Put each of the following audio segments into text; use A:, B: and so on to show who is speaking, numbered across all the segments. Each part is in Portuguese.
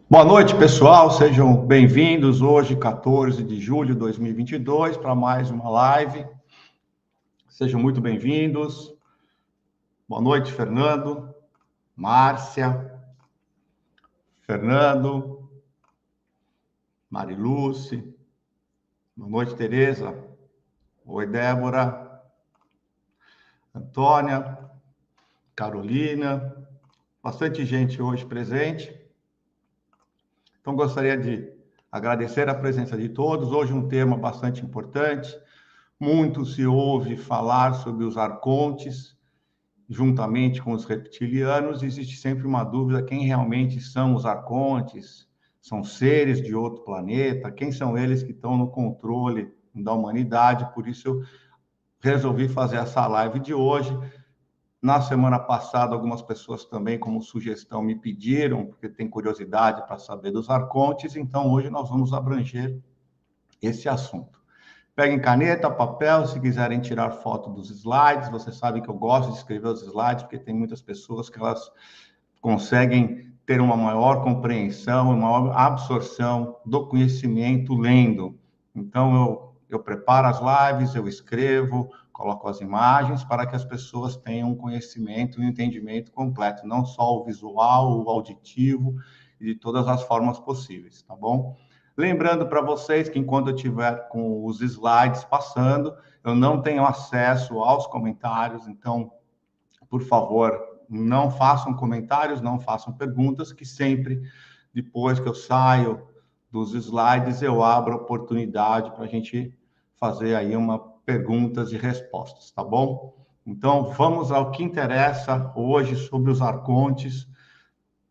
A: Boa noite, pessoal. Sejam bem-vindos hoje, 14 de julho de 2022, para mais uma live. Sejam muito bem-vindos. Boa noite, Fernando, Márcia, Fernando, Mariluce. Boa noite, Tereza. Oi, Débora, Antônia, Carolina. Bastante gente hoje presente. Então, gostaria de agradecer a presença de todos. Hoje um tema bastante importante. Muito se ouve falar sobre os arcontes, juntamente com os reptilianos. Existe sempre uma dúvida: quem realmente são os arcontes? São seres de outro planeta? Quem são eles que estão no controle da humanidade? Por isso eu resolvi fazer essa live de hoje. Na semana passada, algumas pessoas também, como sugestão, me pediram, porque tem curiosidade para saber dos arcontes. Então, hoje nós vamos abranger esse assunto. Peguem caneta, papel, se quiserem tirar foto dos slides. Você sabe que eu gosto de escrever os slides, porque tem muitas pessoas que elas conseguem ter uma maior compreensão, uma maior absorção do conhecimento lendo. Então, eu preparo as lives, eu escrevo, coloco as imagens para que as pessoas tenham um conhecimento e um entendimento completo, não só o visual, o auditivo e de todas as formas possíveis, tá bom? Lembrando para vocês que enquanto eu estiver com os slides passando, eu não tenho acesso aos comentários, então, por favor, não façam comentários, não façam perguntas, que sempre, depois que eu saio dos slides, eu abro a oportunidade para a gente fazer aí uma perguntas e respostas, tá bom? Então, vamos ao que interessa hoje sobre os arcontes,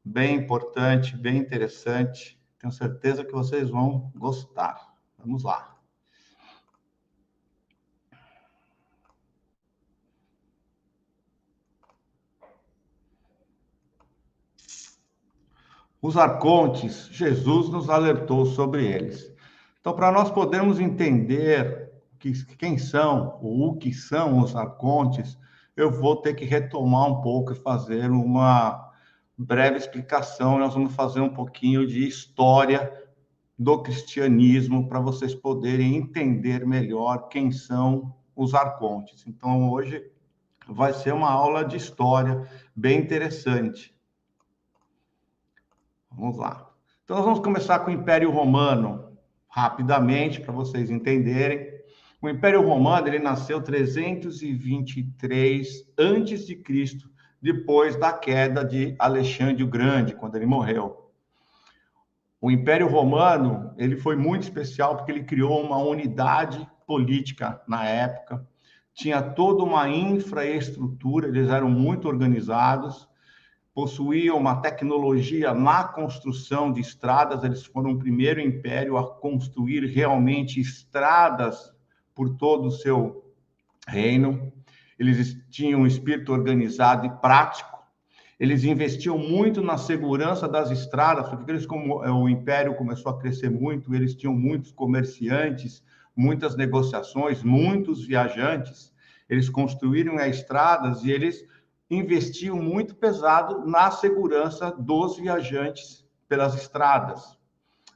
A: bem importante, bem interessante. Tenho certeza que vocês vão gostar. Vamos lá. Os arcontes, Jesus nos alertou sobre eles. Então, para nós podermos entender quem são ou o que são os arcontes, eu vou ter que retomar um pouco e fazer uma breve explicação. Nós vamos fazer um pouquinho de história do cristianismo para vocês poderem entender melhor quem são os arcontes. Então, hoje vai ser uma aula de história bem interessante. Vamos lá. Então, nós vamos começar com o Império Romano, rapidamente, para vocês entenderem. O Império Romano, ele nasceu 323 antes de Cristo, depois da queda de Alexandre o Grande, quando ele morreu. O Império Romano, ele foi muito especial porque ele criou uma unidade política na época, tinha toda uma infraestrutura, eles eram muito organizados, possuíam uma tecnologia na construção de estradas, eles foram o primeiro império a construir realmente estradas por todo o seu reino. Eles tinham um espírito organizado e prático. Eles investiam muito na segurança das estradas, porque eles, como o império começou a crescer muito, eles tinham muitos comerciantes, muitas negociações, muitos viajantes. Eles construíram as estradas e eles investiam muito pesado na segurança dos viajantes pelas estradas.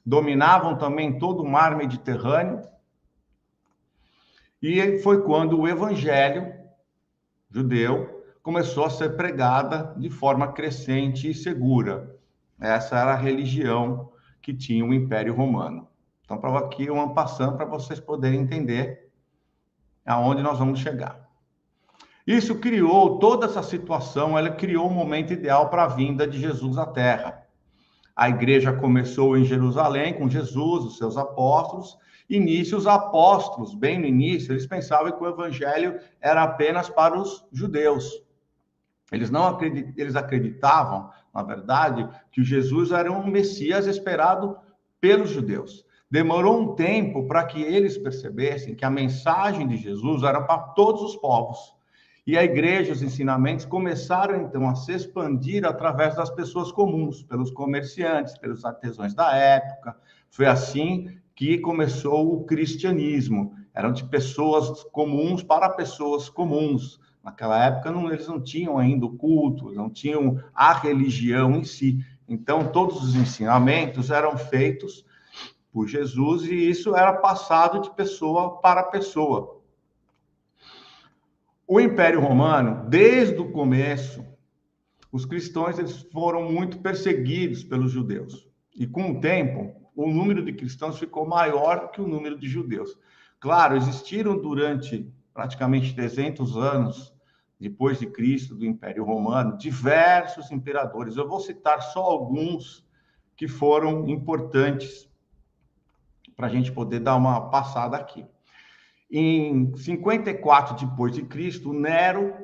A: Dominavam também todo o mar Mediterrâneo. E foi quando o evangelho judeu começou a ser pregada de forma crescente e segura. Essa era a religião que tinha o Império Romano. Então, para aqui uma passando para vocês poderem entender aonde nós vamos chegar. Isso criou toda essa situação, ela criou o momento ideal para a vinda de Jesus à Terra. A igreja começou em Jerusalém com Jesus, os seus apóstolos. Início, os apóstolos, bem no início, eles pensavam que o evangelho era apenas para os judeus. Eles acreditavam, na verdade, que Jesus era um Messias esperado pelos judeus. Demorou um tempo para que eles percebessem que a mensagem de Jesus era para todos os povos. E a igreja, os ensinamentos começaram então a se expandir através das pessoas comuns, pelos comerciantes, pelos artesãos da época. Foi assim que começou o cristianismo. Eram de pessoas comuns para pessoas comuns. Naquela época, eles não tinham ainda o culto, não tinham a religião em si. Então, todos os ensinamentos eram feitos por Jesus e isso era passado de pessoa para pessoa. O Império Romano, desde o começo, os cristãos eles foram muito perseguidos pelos judeus. E com o tempo, o número de cristãos ficou maior que o número de judeus. Claro, existiram durante praticamente 300 anos depois de Cristo, do Império Romano, diversos imperadores. Eu vou citar só alguns que foram importantes para a gente poder dar uma passada aqui. Em 54 depois de Cristo, Nero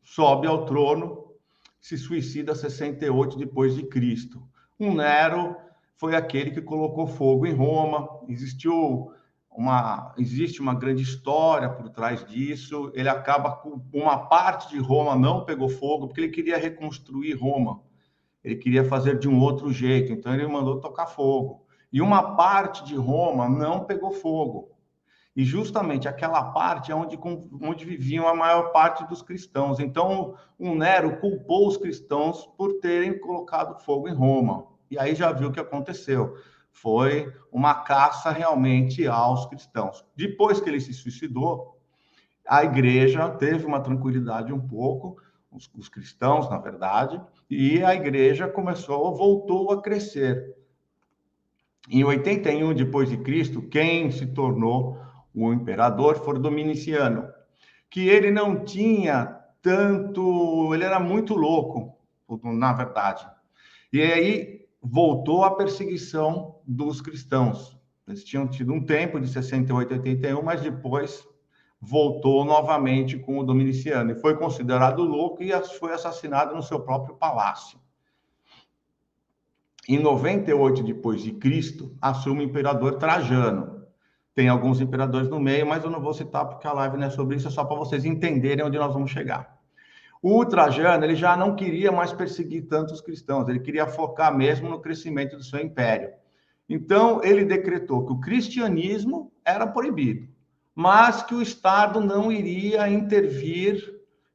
A: sobe ao trono, se suicida 68 depois de Cristo. O Nero foi aquele que colocou fogo em Roma. Existe uma grande história por trás disso. Ele acaba com uma parte de Roma não pegou fogo porque ele queria reconstruir Roma. Ele queria fazer de um outro jeito, então ele mandou tocar fogo. E uma parte de Roma não pegou fogo. E justamente aquela parte é onde viviam a maior parte dos cristãos. Então, o Nero culpou os cristãos por terem colocado fogo em Roma. E aí já viu o que aconteceu. Foi uma caça realmente aos cristãos. Depois que ele se suicidou, a igreja teve uma tranquilidade um pouco, os cristãos, na verdade, e a igreja voltou a crescer. Em 81 depois de Cristo, quem se tornou o imperador foi Domiciano, que ele não tinha tanto, ele era muito louco, na verdade. E aí voltou a perseguição dos cristãos. Eles tinham tido um tempo de 68 a 81, mas depois voltou novamente com o Domiciano e foi considerado louco e foi assassinado no seu próprio palácio. Em 98 depois de Cristo, assume o imperador Trajano. Tem alguns imperadores no meio, mas eu não vou citar porque a live não é sobre isso, é só para vocês entenderem onde nós vamos chegar. O Trajano, ele já não queria mais perseguir tantos cristãos, ele queria focar mesmo no crescimento do seu império. Então, ele decretou que o cristianismo era proibido, mas que o Estado não iria intervir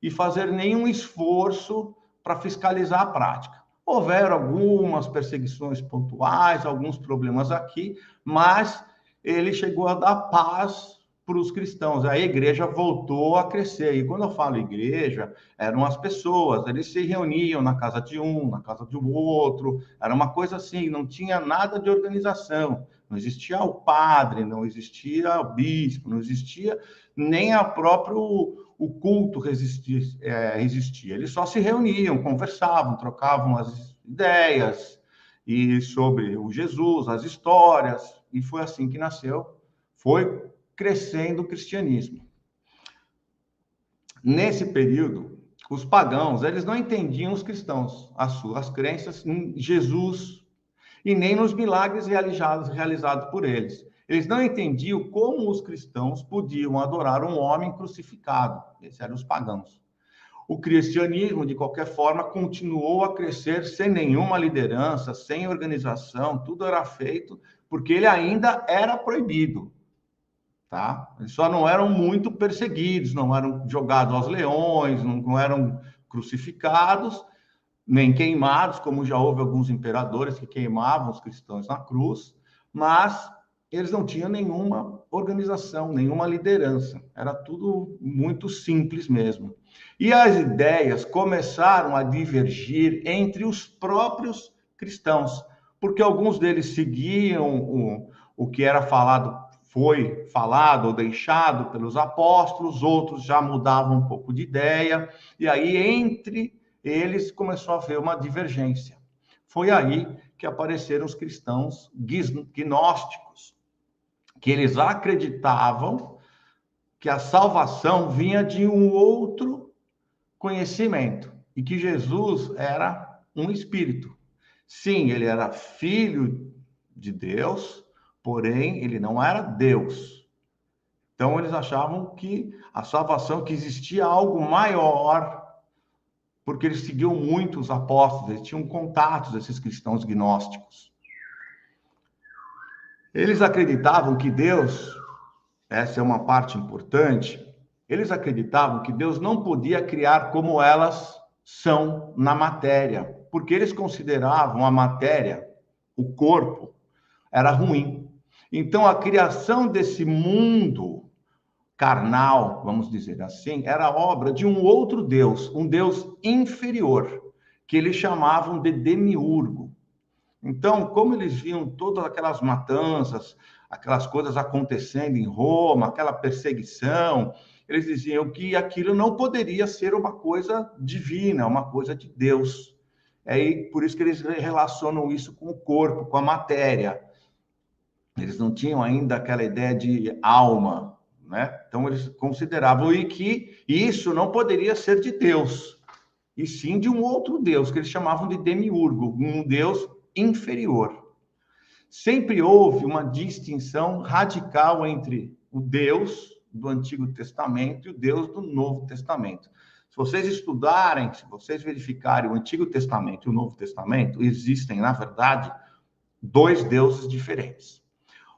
A: e fazer nenhum esforço para fiscalizar a prática. Houveram algumas perseguições pontuais, alguns problemas aqui, mas ele chegou a dar paz para os cristãos. A igreja voltou a crescer. E quando eu falo igreja, eram as pessoas, eles se reuniam na casa de um, na casa do outro, era uma coisa assim, não tinha nada de organização. Não existia o padre, não existia o bispo, não existia nem o culto existia. Eles só se reuniam, conversavam, trocavam as ideias e sobre o Jesus, as histórias, e foi assim que nasceu, foi crescendo o cristianismo. Nesse período, os pagãos, eles não entendiam os cristãos, as suas crenças em Jesus e nem nos milagres realizados por eles. Eles não entendiam como os cristãos podiam adorar um homem crucificado. Esses eram os pagãos. O cristianismo, de qualquer forma, continuou a crescer sem nenhuma liderança, sem organização, tudo era feito porque ele ainda era proibido, tá? Eles só não eram muito perseguidos, não eram jogados aos leões, não eram crucificados, nem queimados, como já houve alguns imperadores que queimavam os cristãos na cruz, mas eles não tinham nenhuma organização, nenhuma liderança. Era tudo muito simples mesmo. E as ideias começaram a divergir entre os próprios cristãos, porque alguns deles seguiam o que era falado, foi falado ou deixado pelos apóstolos, outros já mudavam um pouco de ideia, e aí entre eles começou a haver uma divergência. Foi aí que apareceram os cristãos gnósticos, que eles acreditavam que a salvação vinha de um outro conhecimento e que Jesus era um espírito. Sim, ele era filho de Deus, porém ele não era Deus. Então eles achavam que a salvação, que existia algo maior, porque eles seguiam muito os apóstolos, eles tinham contatos, esses cristãos gnósticos. Eles acreditavam que Deus, essa é uma parte importante, eles acreditavam que Deus não podia criar como elas são na matéria, porque eles consideravam a matéria, o corpo, era ruim. Então, a criação desse mundo carnal, vamos dizer assim, era obra de um outro Deus, um Deus inferior, que eles chamavam de demiurgo. Então, como eles viam todas aquelas matanças, aquelas coisas acontecendo em Roma, aquela perseguição, eles diziam que aquilo não poderia ser uma coisa divina, uma coisa de Deus. Por isso que eles relacionam isso com o corpo, com a matéria. Eles não tinham ainda aquela ideia de alma, né? Então, eles consideravam que isso não poderia ser de Deus, e sim de um outro Deus, que eles chamavam de demiurgo, um Deus inferior. Sempre houve uma distinção radical entre o Deus do Antigo Testamento e o Deus do Novo Testamento. Se vocês estudarem, se vocês verificarem o Antigo Testamento e o Novo Testamento, existem, na verdade, dois deuses diferentes.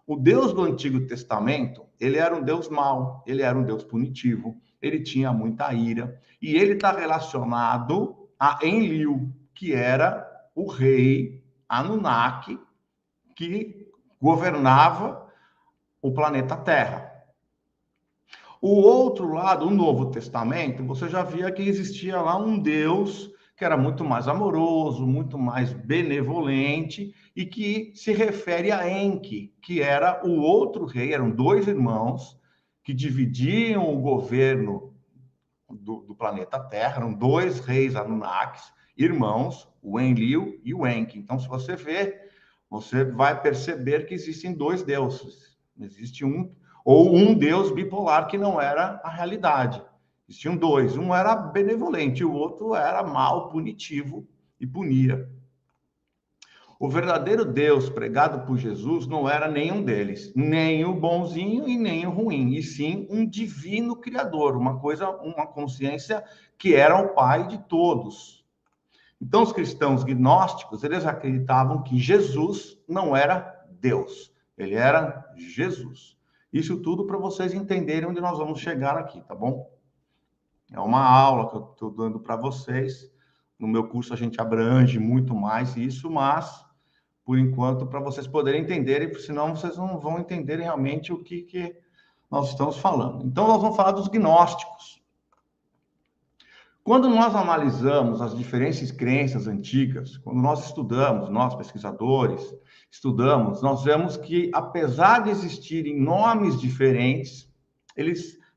A: O Deus do Antigo Testamento, ele era um Deus mau, ele era um Deus punitivo, ele tinha muita ira, e ele está relacionado a Enlil, que era o rei Anunnaki, que governava o planeta Terra. O outro lado, o Novo Testamento, você já via que existia lá um Deus que era muito mais amoroso, muito mais benevolente, e que se refere a Enki, que era o outro rei, eram dois irmãos que dividiam o governo do planeta Terra, eram dois reis Anunnakis, irmãos, o Enlil e o Enki. Então, se você ver, você vai perceber que existem dois deuses. Existe um deus bipolar que não era a realidade. Existiam dois, um era benevolente, o outro era mau, punitivo e punia. O verdadeiro Deus pregado por Jesus não era nenhum deles, nem o bonzinho e nem o ruim, e sim um divino criador, uma consciência que era o Pai de todos. Então, os cristãos gnósticos, eles acreditavam que Jesus não era Deus, ele era Jesus. Isso tudo para vocês entenderem onde nós vamos chegar aqui, tá bom? É uma aula que eu estou dando para vocês. No meu curso a gente abrange muito mais isso, mas, por enquanto, para vocês poderem entenderem, porque senão vocês não vão entender realmente o que nós estamos falando. Então, nós vamos falar dos gnósticos. Quando nós analisamos as diferentes crenças antigas, quando nós estudamos, nós pesquisadores, estudamos, nós vemos que, apesar de existirem nomes diferentes,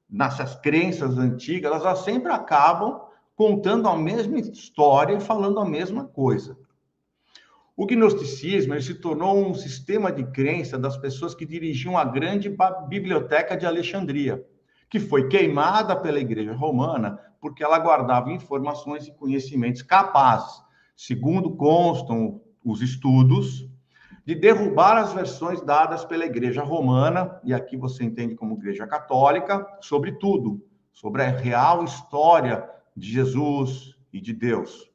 A: nessas crenças antigas, elas sempre acabam contando a mesma história e falando a mesma coisa. O gnosticismo ele se tornou um sistema de crença das pessoas que dirigiam a grande biblioteca de Alexandria, que foi queimada pela Igreja Romana porque ela guardava informações e conhecimentos capazes, segundo constam os estudos, de derrubar as versões dadas pela Igreja Romana, e aqui você entende como Igreja Católica, sobre tudo, sobre a real história de Jesus e de Deus.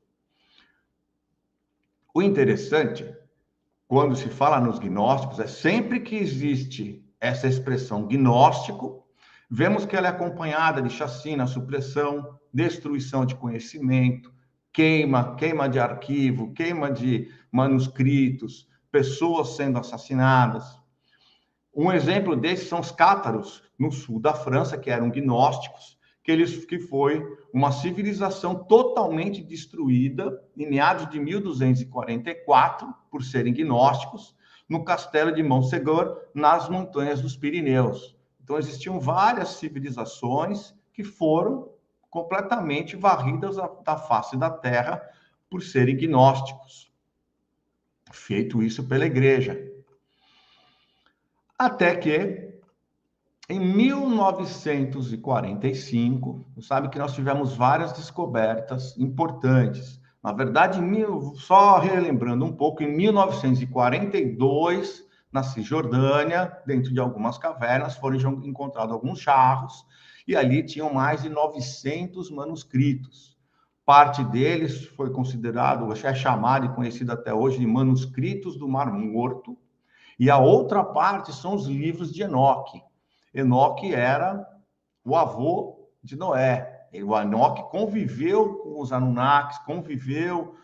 A: O interessante, quando se fala nos gnósticos, é sempre que existe essa expressão gnóstico, vemos que ela é acompanhada de chacina, supressão, destruição de conhecimento, queima de arquivo, queima de manuscritos, pessoas sendo assassinadas. Um exemplo desses são os cátaros, no sul da França, que eram gnósticos, que foi uma civilização totalmente destruída em meados de 1244, por serem gnósticos, no castelo de Montségur, nas montanhas dos Pirineus. Então, existiam várias civilizações que foram completamente varridas da face da terra por serem gnósticos. Feito isso pela igreja. Até que, em 1945, sabe que nós tivemos várias descobertas importantes. Na verdade, só relembrando um pouco, em 1942, na Cisjordânia, dentro de algumas cavernas, foram encontrados alguns jarros, e ali tinham mais de 900 manuscritos. Parte deles foi considerado, é chamado e conhecido até hoje de manuscritos do Mar Morto, e a outra parte são os livros de Enoque. Enoque era o avô de Noé. O Enoque conviveu com os Anunnakis, conviveu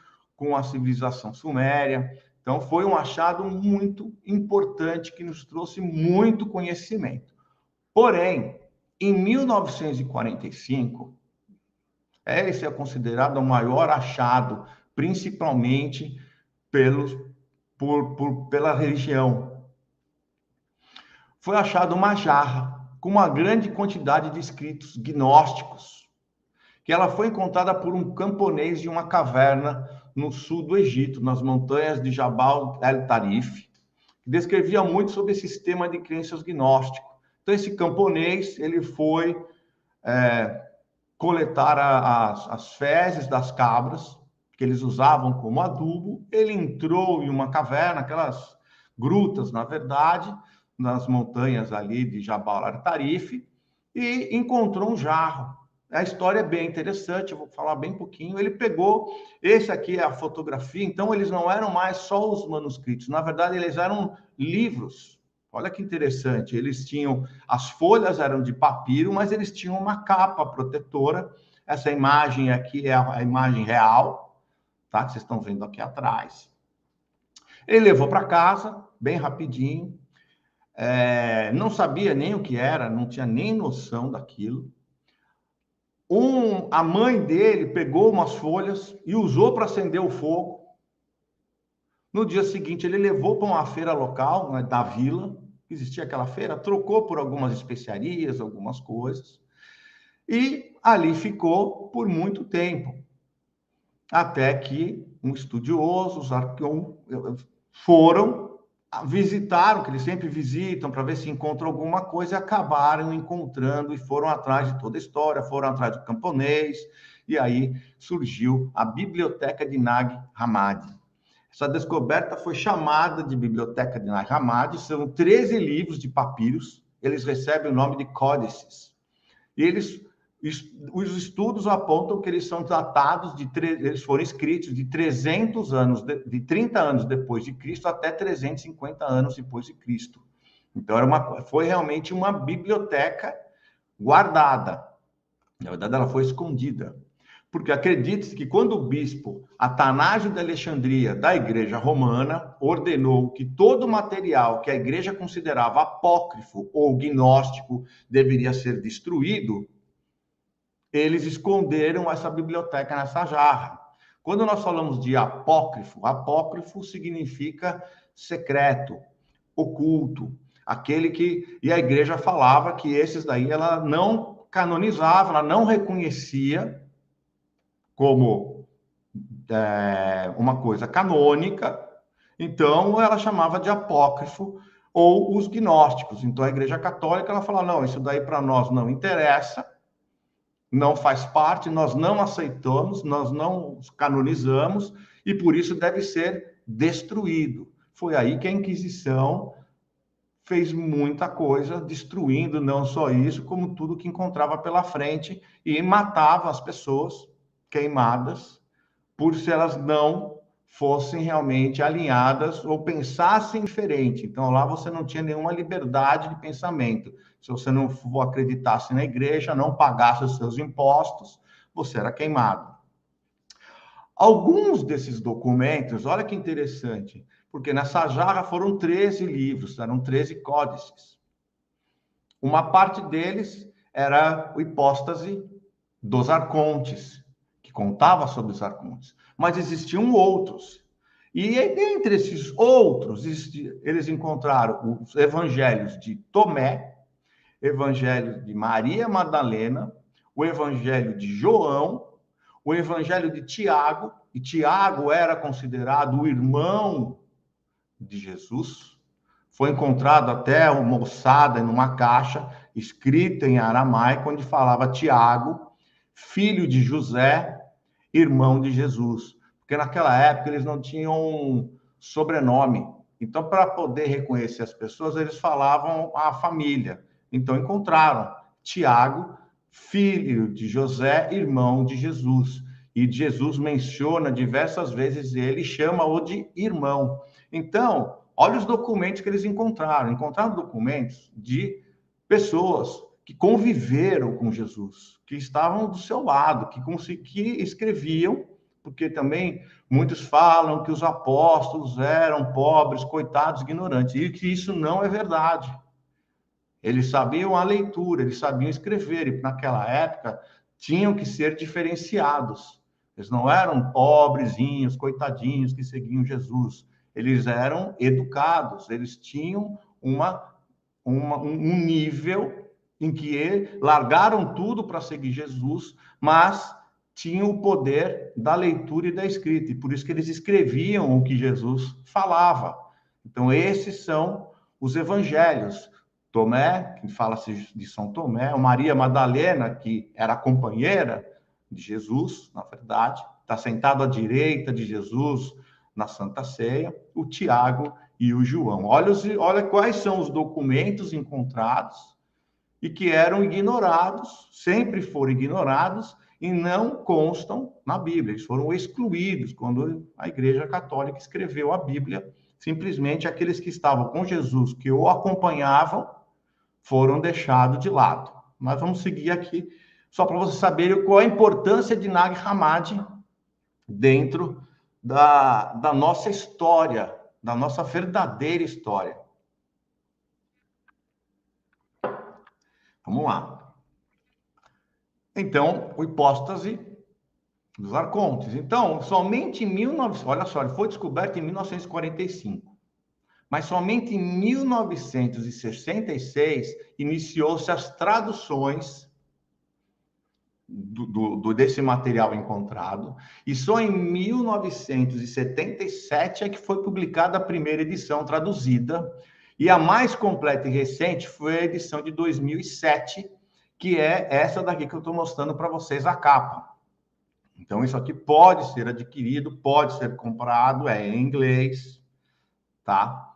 A: com a civilização suméria. Então, foi um achado muito importante que nos trouxe muito conhecimento. Porém, em 1945, esse é considerado o maior achado, principalmente pela religião. Foi achado uma jarra com uma grande quantidade de escritos gnósticos, que ela foi encontrada por um camponês de uma caverna no sul do Egito, nas montanhas de Jabal el-Tarif, que descrevia muito sobre esse sistema de crenças gnóstico. Então, esse camponês, ele foi coletar as fezes das cabras, que eles usavam como adubo. Ele entrou em uma caverna, aquelas grutas, na verdade, nas montanhas ali de Jabal el-Tarif, e encontrou um jarro. A história é bem interessante, eu vou falar bem pouquinho. Ele pegou, esse aqui é a fotografia, então eles não eram mais só os manuscritos, na verdade eles eram livros. Olha que interessante, eles tinham, as folhas eram de papiro, mas eles tinham uma capa protetora. Essa imagem aqui é a imagem real, tá? Que vocês estão vendo aqui atrás. Ele levou para casa, bem rapidinho, não sabia nem o que era, não tinha nem noção daquilo. A mãe dele pegou umas folhas e usou para acender o fogo. No dia seguinte, ele levou para uma feira local, né, da vila, existia aquela feira, trocou por algumas especiarias, algumas coisas, e ali ficou por muito tempo, até que um estudioso, os arqueólogos, foram visitar, o que eles sempre visitam, para ver se encontram alguma coisa, e acabaram encontrando, e foram atrás de toda a história, foram atrás do camponês, e aí surgiu a Biblioteca de Nag Hammadi. Essa descoberta foi chamada de Biblioteca de Nag Hammadi, são 13 livros de papiros, eles recebem o nome de códices. E os estudos apontam que eles são datados eles foram escritos de 300 anos, de 30 anos depois de Cristo até 350 anos depois de Cristo. Então, foi realmente uma biblioteca guardada. Na verdade, ela foi escondida. Porque acredite-se que quando o bispo Atanásio de Alexandria, da Igreja Romana, ordenou que todo material que a igreja considerava apócrifo ou gnóstico deveria ser destruído, eles esconderam essa biblioteca nessa jarra. Quando nós falamos de apócrifo, apócrifo significa secreto, oculto, aquele que... E a igreja falava que esses daí ela não canonizava, ela não reconhecia como uma coisa canônica, então ela chamava de apócrifo ou os gnósticos. Então a Igreja Católica ela fala, não, isso daí para nós não interessa, não faz parte, nós não aceitamos, nós não canonizamos e por isso deve ser destruído. Foi aí que a Inquisição fez muita coisa, destruindo não só isso, como tudo que encontrava pela frente e matava as pessoas queimadas, por se elas não fossem realmente alinhadas ou pensassem diferente. Então, lá você não tinha nenhuma liberdade de pensamento. Se você não acreditasse na igreja, não pagasse os seus impostos, você era queimado. Alguns desses documentos, olha que interessante, porque nessa jarra foram 13 livros, eram 13 códices. Uma parte deles era o Hipóstase dos Arcontes, que contava sobre os arcontes, mas existiam outros. E entre esses outros, eles encontraram os evangelhos de Tomé, evangelho de Maria Madalena, o evangelho de João, o evangelho de Tiago, e Tiago era considerado o irmão de Jesus. Foi encontrado até uma ossada numa caixa, escrita em aramaico, onde falava Tiago, filho de José, irmão de Jesus. Porque naquela época eles não tinham sobrenome. Então, para poder reconhecer as pessoas, eles falavam a família. Então, encontraram Tiago, filho de José, irmão de Jesus. E Jesus menciona diversas vezes ele, chama-o de irmão. Então, olha os documentos que eles encontraram. Encontraram documentos de pessoas que conviveram com Jesus, que estavam do seu lado, que escreviam porque também muitos falam que os apóstolos eram pobres, coitados, ignorantes, e que isso não é verdade. Eles sabiam a leitura, eles sabiam escrever, e naquela época tinham que ser diferenciados. Eles não eram pobrezinhos, coitadinhos que seguiam Jesus. Eles eram educados, eles tinham um nível em que largaram tudo para seguir Jesus, mas tinham o poder da leitura e da escrita, e por isso que eles escreviam o que Jesus falava. Então, esses são os evangelhos. Tomé, que fala-se de São Tomé, Maria Madalena, que era a companheira de Jesus, na verdade, está sentado à direita de Jesus na Santa Ceia, o Tiago e o João. Olha quais são os documentos encontrados e que eram ignorados, sempre foram ignorados e não constam na Bíblia. Eles foram excluídos quando a Igreja Católica escreveu a Bíblia. Simplesmente aqueles que estavam com Jesus, que o acompanhavam, foram deixados de lado. Mas vamos seguir aqui, só para vocês saberem qual a importância de Nag Hammadi dentro da nossa história, da nossa verdadeira história. Vamos lá. Então, o hipóstase dos arcontes. Então, somente em 1900, olha só, ele foi descoberto em 1945. Mas somente em 1966 iniciou-se as traduções desse material encontrado, e só em 1977 é que foi publicada a primeira edição traduzida, e a mais completa e recente foi a edição de 2007, que é essa daqui que eu estou mostrando para vocês, a capa. Então, isso aqui pode ser adquirido, pode ser comprado, é em inglês, tá?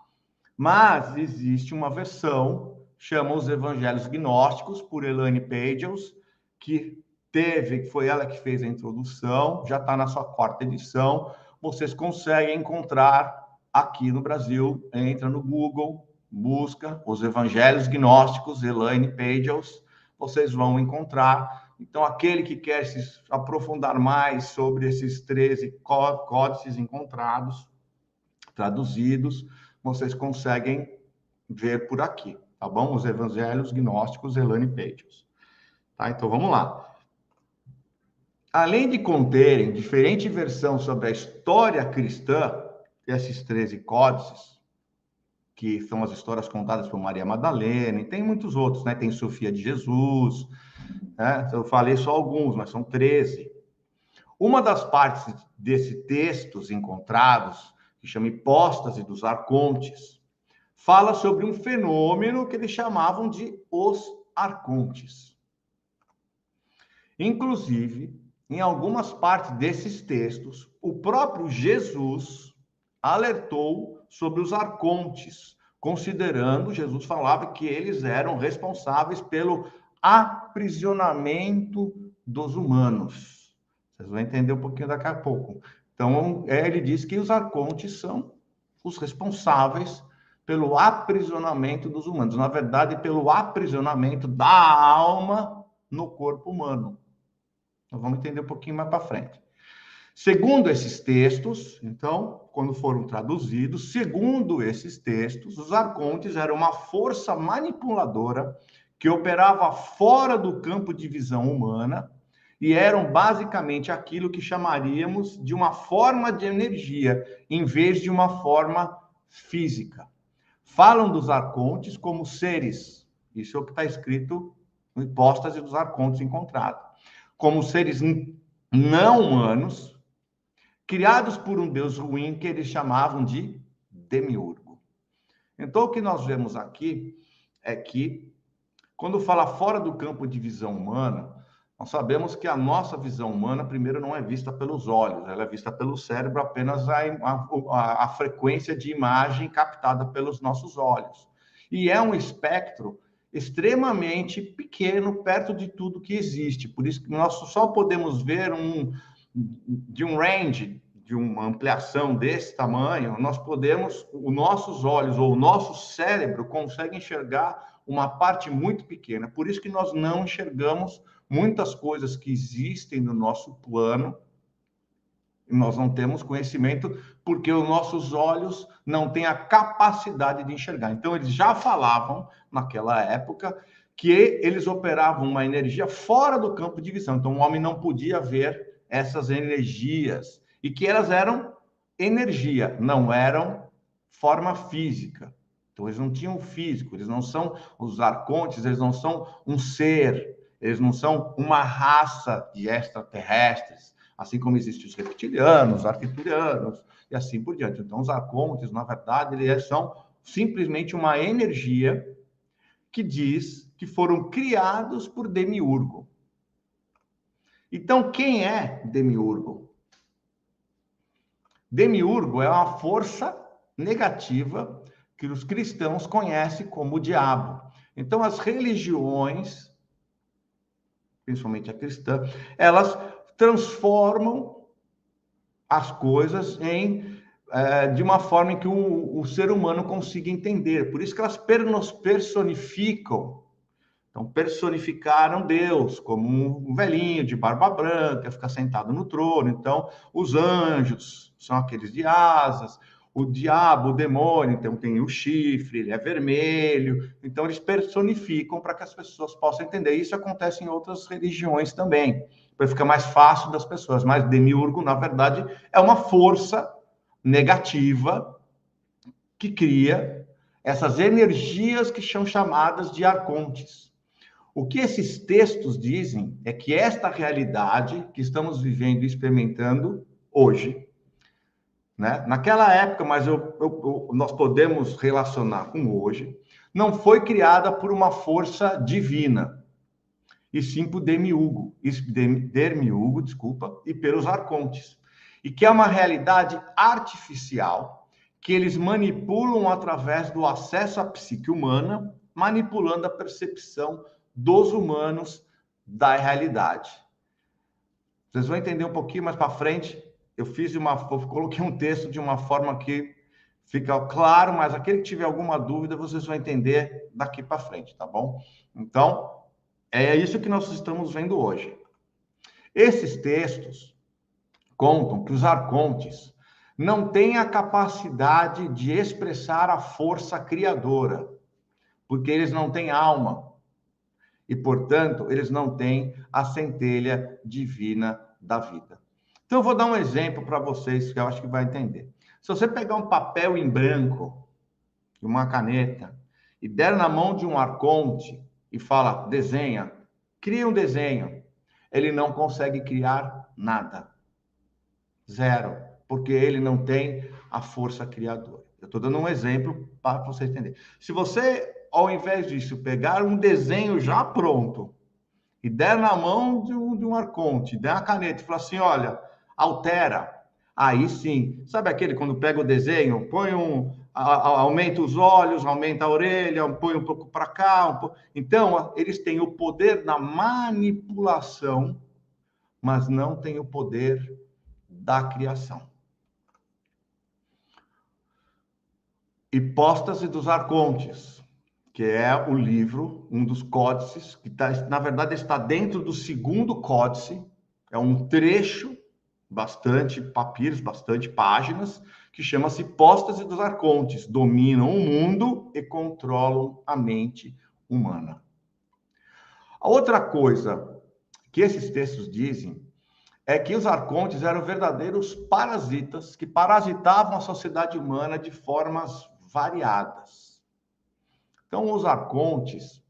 A: Mas existe uma versão, chama Os Evangelhos Gnósticos, por Elaine Pagels, que foi ela que fez a introdução, já está na sua quarta edição. Vocês conseguem encontrar aqui no Brasil, entra no Google, busca Os Evangelhos Gnósticos, Elaine Pagels, vocês vão encontrar. Então, aquele que quer se aprofundar mais sobre esses 13 códices encontrados, traduzidos, vocês conseguem ver por aqui, tá bom? Os Evangelhos Gnósticos, Elaine Pagels. Tá? Então, vamos lá. Além de conterem diferente versão sobre a história cristã, esses 13 códices, que são as histórias contadas por Maria Madalena, e tem muitos outros, né? Tem Sofia de Jesus, né? Eu falei só alguns, mas são 13. Uma das partes desses textos encontrados, que chama Hipóstase dos Arcontes, fala sobre um fenômeno que eles chamavam de os arcontes. Inclusive, em algumas partes desses textos, o próprio Jesus alertou sobre os arcontes, considerando, Jesus falava que eles eram responsáveis pelo aprisionamento dos humanos. Vocês vão entender um pouquinho daqui a pouco. Então, ele diz que os arcontes são os responsáveis pelo aprisionamento dos humanos. Na verdade, pelo aprisionamento da alma no corpo humano. Nós vamos entender um pouquinho mais para frente. Segundo esses textos, então, quando foram traduzidos, segundo esses textos, os arcontes eram uma força manipuladora que operava fora do campo de visão humana e eram basicamente aquilo que chamaríamos de uma forma de energia, em vez de uma forma física. Falam dos arcontes como seres, isso é o que está escrito no Hipóstase dos Arcontes encontrado, como seres não humanos, criados por um deus ruim que eles chamavam de demiurgo. Então, o que nós vemos aqui é que, quando fala fora do campo de visão humana, nós sabemos que a nossa visão humana, primeiro, não é vista pelos olhos, ela é vista pelo cérebro, apenas a frequência de imagem captada pelos nossos olhos. E é um espectro extremamente pequeno, perto de tudo que existe. Por isso que nós só podemos ver de um range, de uma ampliação desse tamanho, os nossos olhos ou o nosso cérebro consegue enxergar uma parte muito pequena. Por isso que nós não enxergamos muitas coisas que existem no nosso plano Nós não temos conhecimento porque os nossos olhos não têm a capacidade de enxergar. Então, eles já falavam, naquela época, que eles operavam uma energia fora do campo de visão. Então, o homem não podia ver essas energias. E que elas eram energia, não eram forma física. Então, eles não tinham físico, eles não são os arcontes, eles não são um ser, eles não são uma raça de extraterrestres, assim como existem os reptilianos, os arcturianos e assim por diante. Então, os arcontes, na verdade, eles são simplesmente uma energia que diz que foram criados por Demiurgo. Então, quem é Demiurgo? Demiurgo é uma força negativa que os cristãos conhecem como o diabo. Então, as religiões, principalmente a cristã, elas transformam as coisas de uma forma em que o ser humano consiga entender. Por isso que elas nos personificam. Então, personificaram Deus como um velhinho de barba branca, fica sentado no trono. Então, os anjos são aqueles de asas, o diabo, o demônio, então tem o chifre, ele é vermelho. Então, eles personificam para que as pessoas possam entender. Isso acontece em outras religiões também, para ficar mais fácil das pessoas. Mas Demiurgo, na verdade, é uma força negativa que cria essas energias que são chamadas de arcontes. O que esses textos dizem é que esta realidade que estamos vivendo e experimentando hoje, né? Naquela época, mas nós podemos relacionar com hoje, não foi criada por uma força divina, e sim por Demiurgo, desculpa, e pelos arcontes. E que é uma realidade artificial que eles manipulam através do acesso à psique humana, manipulando a percepção dos humanos da realidade. Vocês vão entender um pouquinho mais para frente. Eu coloquei um texto de uma forma que fica claro, mas aquele que tiver alguma dúvida, vocês vão entender daqui para frente, tá bom? Então, é isso que nós estamos vendo hoje. Esses textos contam que os arcontes não têm a capacidade de expressar a força criadora, porque eles não têm alma. E, portanto, eles não têm a centelha divina da vida. Então, eu vou dar um exemplo para vocês que eu acho que vai entender. Se você pegar um papel em branco e uma caneta e der na mão de um arconte e fala, desenha, cria um desenho, ele não consegue criar nada. Zero. Porque ele não tem a força criadora. Eu estou dando um exemplo para você entender. Se você, ao invés disso, pegar um desenho já pronto e der na mão de um arconte, der uma caneta e falar assim, olha, altera. Aí sim. Sabe aquele quando pega o desenho, aumenta os olhos, aumenta a orelha, põe um pouco para cá. Então, eles têm o poder da manipulação, mas não têm o poder da criação. Hipóstase dos arcontes, que é o livro, um dos códices, que na verdade está dentro do segundo códice, é um trecho, bastante papiros, bastante páginas, que chama-se Hipóstase dos arcontes, dominam o mundo e controlam a mente humana. A outra coisa que esses textos dizem é que os arcontes eram verdadeiros parasitas que parasitavam a sociedade humana de formas variadas. Então, os arcontes,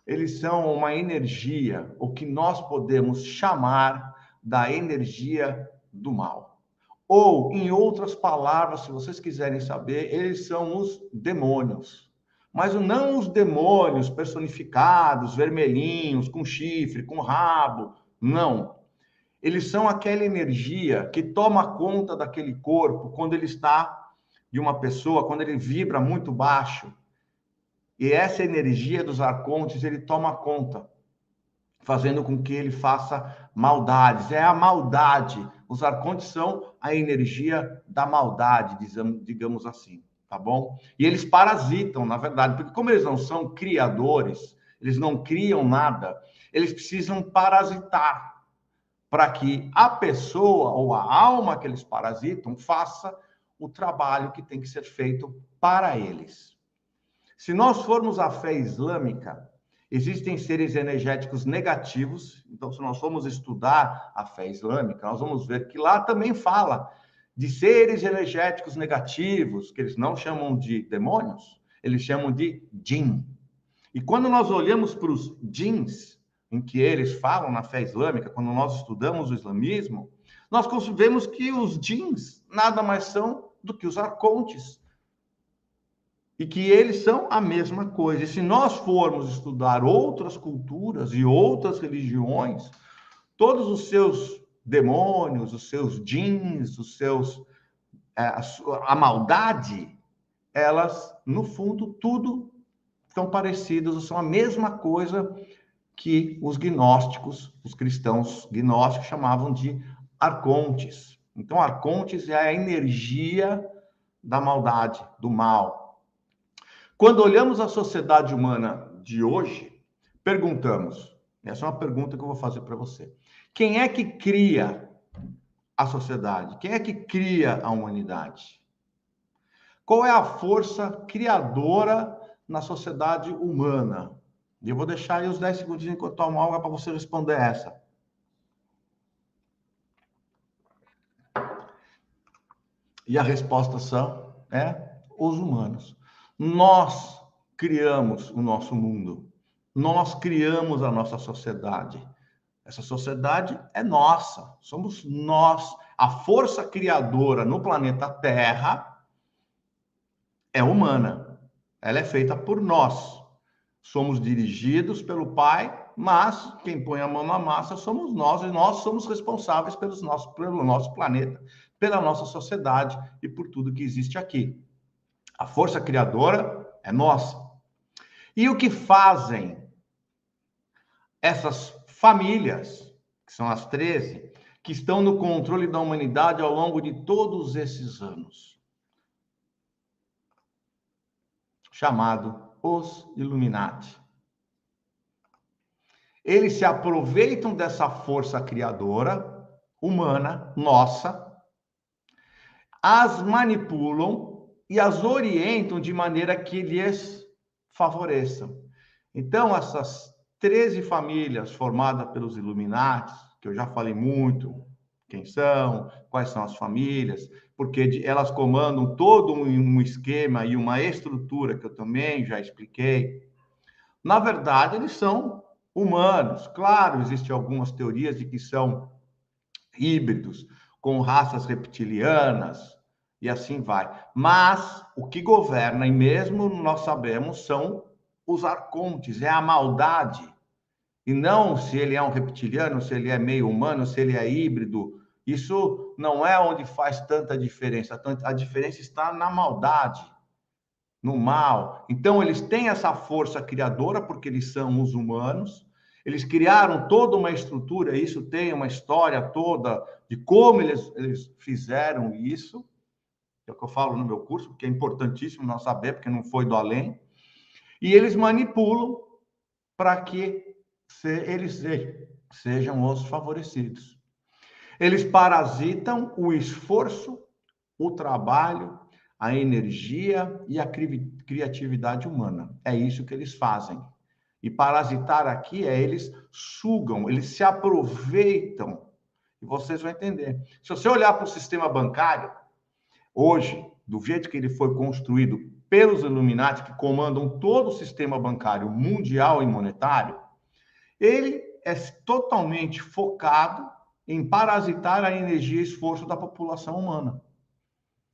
A: eles são uma energia, o que nós podemos chamar da energia do mal. Ou, em outras palavras, se vocês quiserem saber, eles são os demônios. Mas não os demônios personificados, vermelhinhos, com chifre, com rabo, não. Eles são aquela energia que toma conta daquele corpo quando ele está de uma pessoa, quando ele vibra muito baixo. E essa energia dos arcontes, ele toma conta, fazendo com que ele faça maldades. É a maldade. Os arcontes são a energia da maldade, digamos assim, tá bom? E eles parasitam, na verdade, porque como eles não são criadores, eles não criam nada, eles precisam parasitar. para que a pessoa ou a alma que eles parasitam faça o trabalho que tem que ser feito para eles. Se nós formos à fé islâmica, existem seres energéticos negativos. Então, se nós formos estudar a fé islâmica, nós vamos ver que lá também fala de seres energéticos negativos, que eles não chamam de demônios, eles chamam de jinn. E quando nós olhamos para os jinns, em que eles falam na fé islâmica, quando nós estudamos o islamismo, nós vemos que os jinns nada mais são do que os arcontes, e que eles são a mesma coisa. E se nós formos estudar outras culturas e outras religiões, todos os seus demônios, os seus jinns, a maldade, elas, no fundo, tudo são parecidas, são a mesma coisa que os gnósticos, os cristãos gnósticos chamavam de arcontes. Então, arcontes é a energia da maldade, do mal. Quando olhamos a sociedade humana de hoje, perguntamos, essa é uma pergunta que eu vou fazer para você. Quem é que cria a sociedade? Quem é que cria a humanidade? Qual é a força criadora na sociedade humana? E eu vou deixar aí os 10 segundos enquanto eu tomo água para você responder essa. E a resposta os humanos. Nós criamos o nosso mundo. Nós criamos a nossa sociedade. Essa sociedade é nossa. Somos nós. A força criadora no planeta Terra é humana. Ela é feita por nós. Somos dirigidos pelo Pai, mas quem põe a mão na massa somos nós, e nós somos responsáveis pelo nosso planeta, pela nossa sociedade e por tudo que existe aqui. A força criadora é nossa. E o que fazem essas famílias, que são as 13, que estão no controle da humanidade ao longo de todos esses anos? Chamado os Illuminati. Eles se aproveitam dessa força criadora humana, nossa, as manipulam e as orientam de maneira que lhes favoreçam. Então, essas 13 famílias formadas pelos Illuminati, que eu já falei muito, quem são, quais são as famílias, porque elas comandam todo um esquema e uma estrutura que eu também já expliquei. Na verdade, eles são humanos. Claro, existem algumas teorias de que são híbridos, com raças reptilianas, e assim vai. Mas o que governa, e mesmo nós sabemos, são os arcontes, é a maldade. E não se ele é um reptiliano, se ele é meio humano, se ele é híbrido. Isso não é onde faz tanta diferença. A diferença está na maldade, no mal. Então, eles têm essa força criadora, porque eles são os humanos. Eles criaram toda uma estrutura, isso tem uma história toda de como eles fizeram isso. É o que eu falo no meu curso, porque é importantíssimo nós saber, porque não foi do além. E eles manipulam para que eles sejam os favorecidos. Eles parasitam o esforço, o trabalho, a energia e a criatividade humana. É isso que eles fazem. E parasitar aqui é eles sugam, eles se aproveitam. E vocês vão entender. Se você olhar para o sistema bancário, hoje, do jeito que ele foi construído pelos Illuminati, que comandam todo o sistema bancário mundial e monetário, ele é totalmente focado em parasitar a energia e esforço da população humana,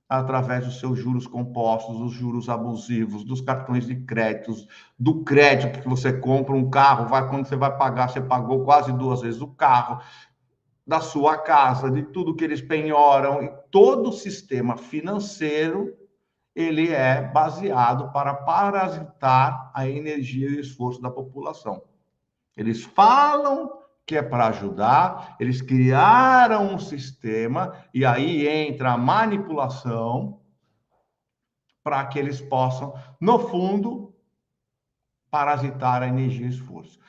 A: através dos seus juros compostos, dos juros abusivos, dos cartões de créditos, do crédito que você compra um carro, quando você vai pagar, você pagou quase 2 vezes o carro, da sua casa, de tudo que eles penhoram, e todo o sistema financeiro, ele é baseado para parasitar a energia e o esforço da população. Eles falam que é para ajudar, eles criaram um sistema, e aí entra a manipulação para que eles possam, no fundo, parasitar a energia e esforço.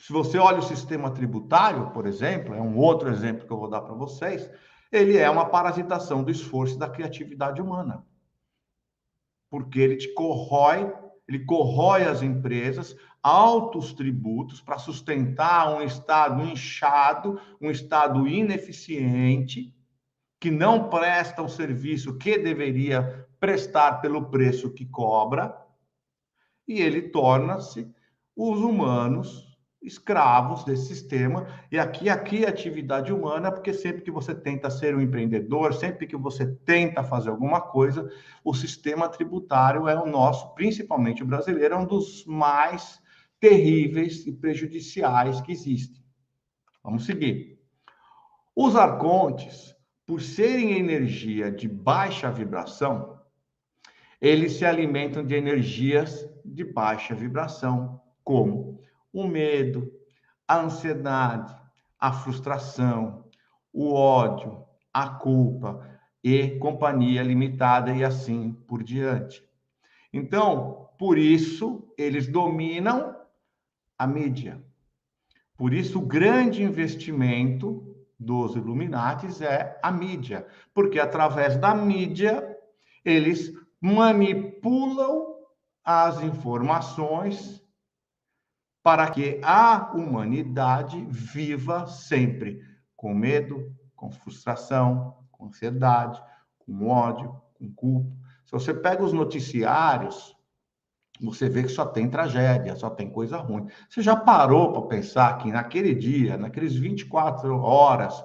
A: Se você olha o sistema tributário, por exemplo, é um outro exemplo que eu vou dar para vocês, ele é uma parasitação do esforço e da criatividade humana. Porque ele corrói as empresas, altos tributos para sustentar um Estado inchado, um Estado ineficiente, que não presta o serviço que deveria prestar pelo preço que cobra, e ele torna-se os humanos escravos desse sistema. E aqui a criatividade humana, porque sempre que você tenta ser um empreendedor, sempre que você tenta fazer alguma coisa, o sistema tributário é o nosso, principalmente o brasileiro, é um dos mais terríveis e prejudiciais que existem. Vamos seguir. Os arcontes, por serem energia de baixa vibração, eles se alimentam de energias de baixa vibração, como o medo, a ansiedade, a frustração, o ódio, a culpa e companhia limitada e assim por diante. Então, por isso, eles dominam a mídia. Por isso, o grande investimento dos Illuminatis é a mídia, porque através da mídia eles manipulam as informações para que a humanidade viva sempre com medo, com frustração, com ansiedade, com ódio, com culpa. Se você pega os noticiários, você vê que só tem tragédia, só tem coisa ruim. Você já parou para pensar que naquele dia, naqueles 24 horas,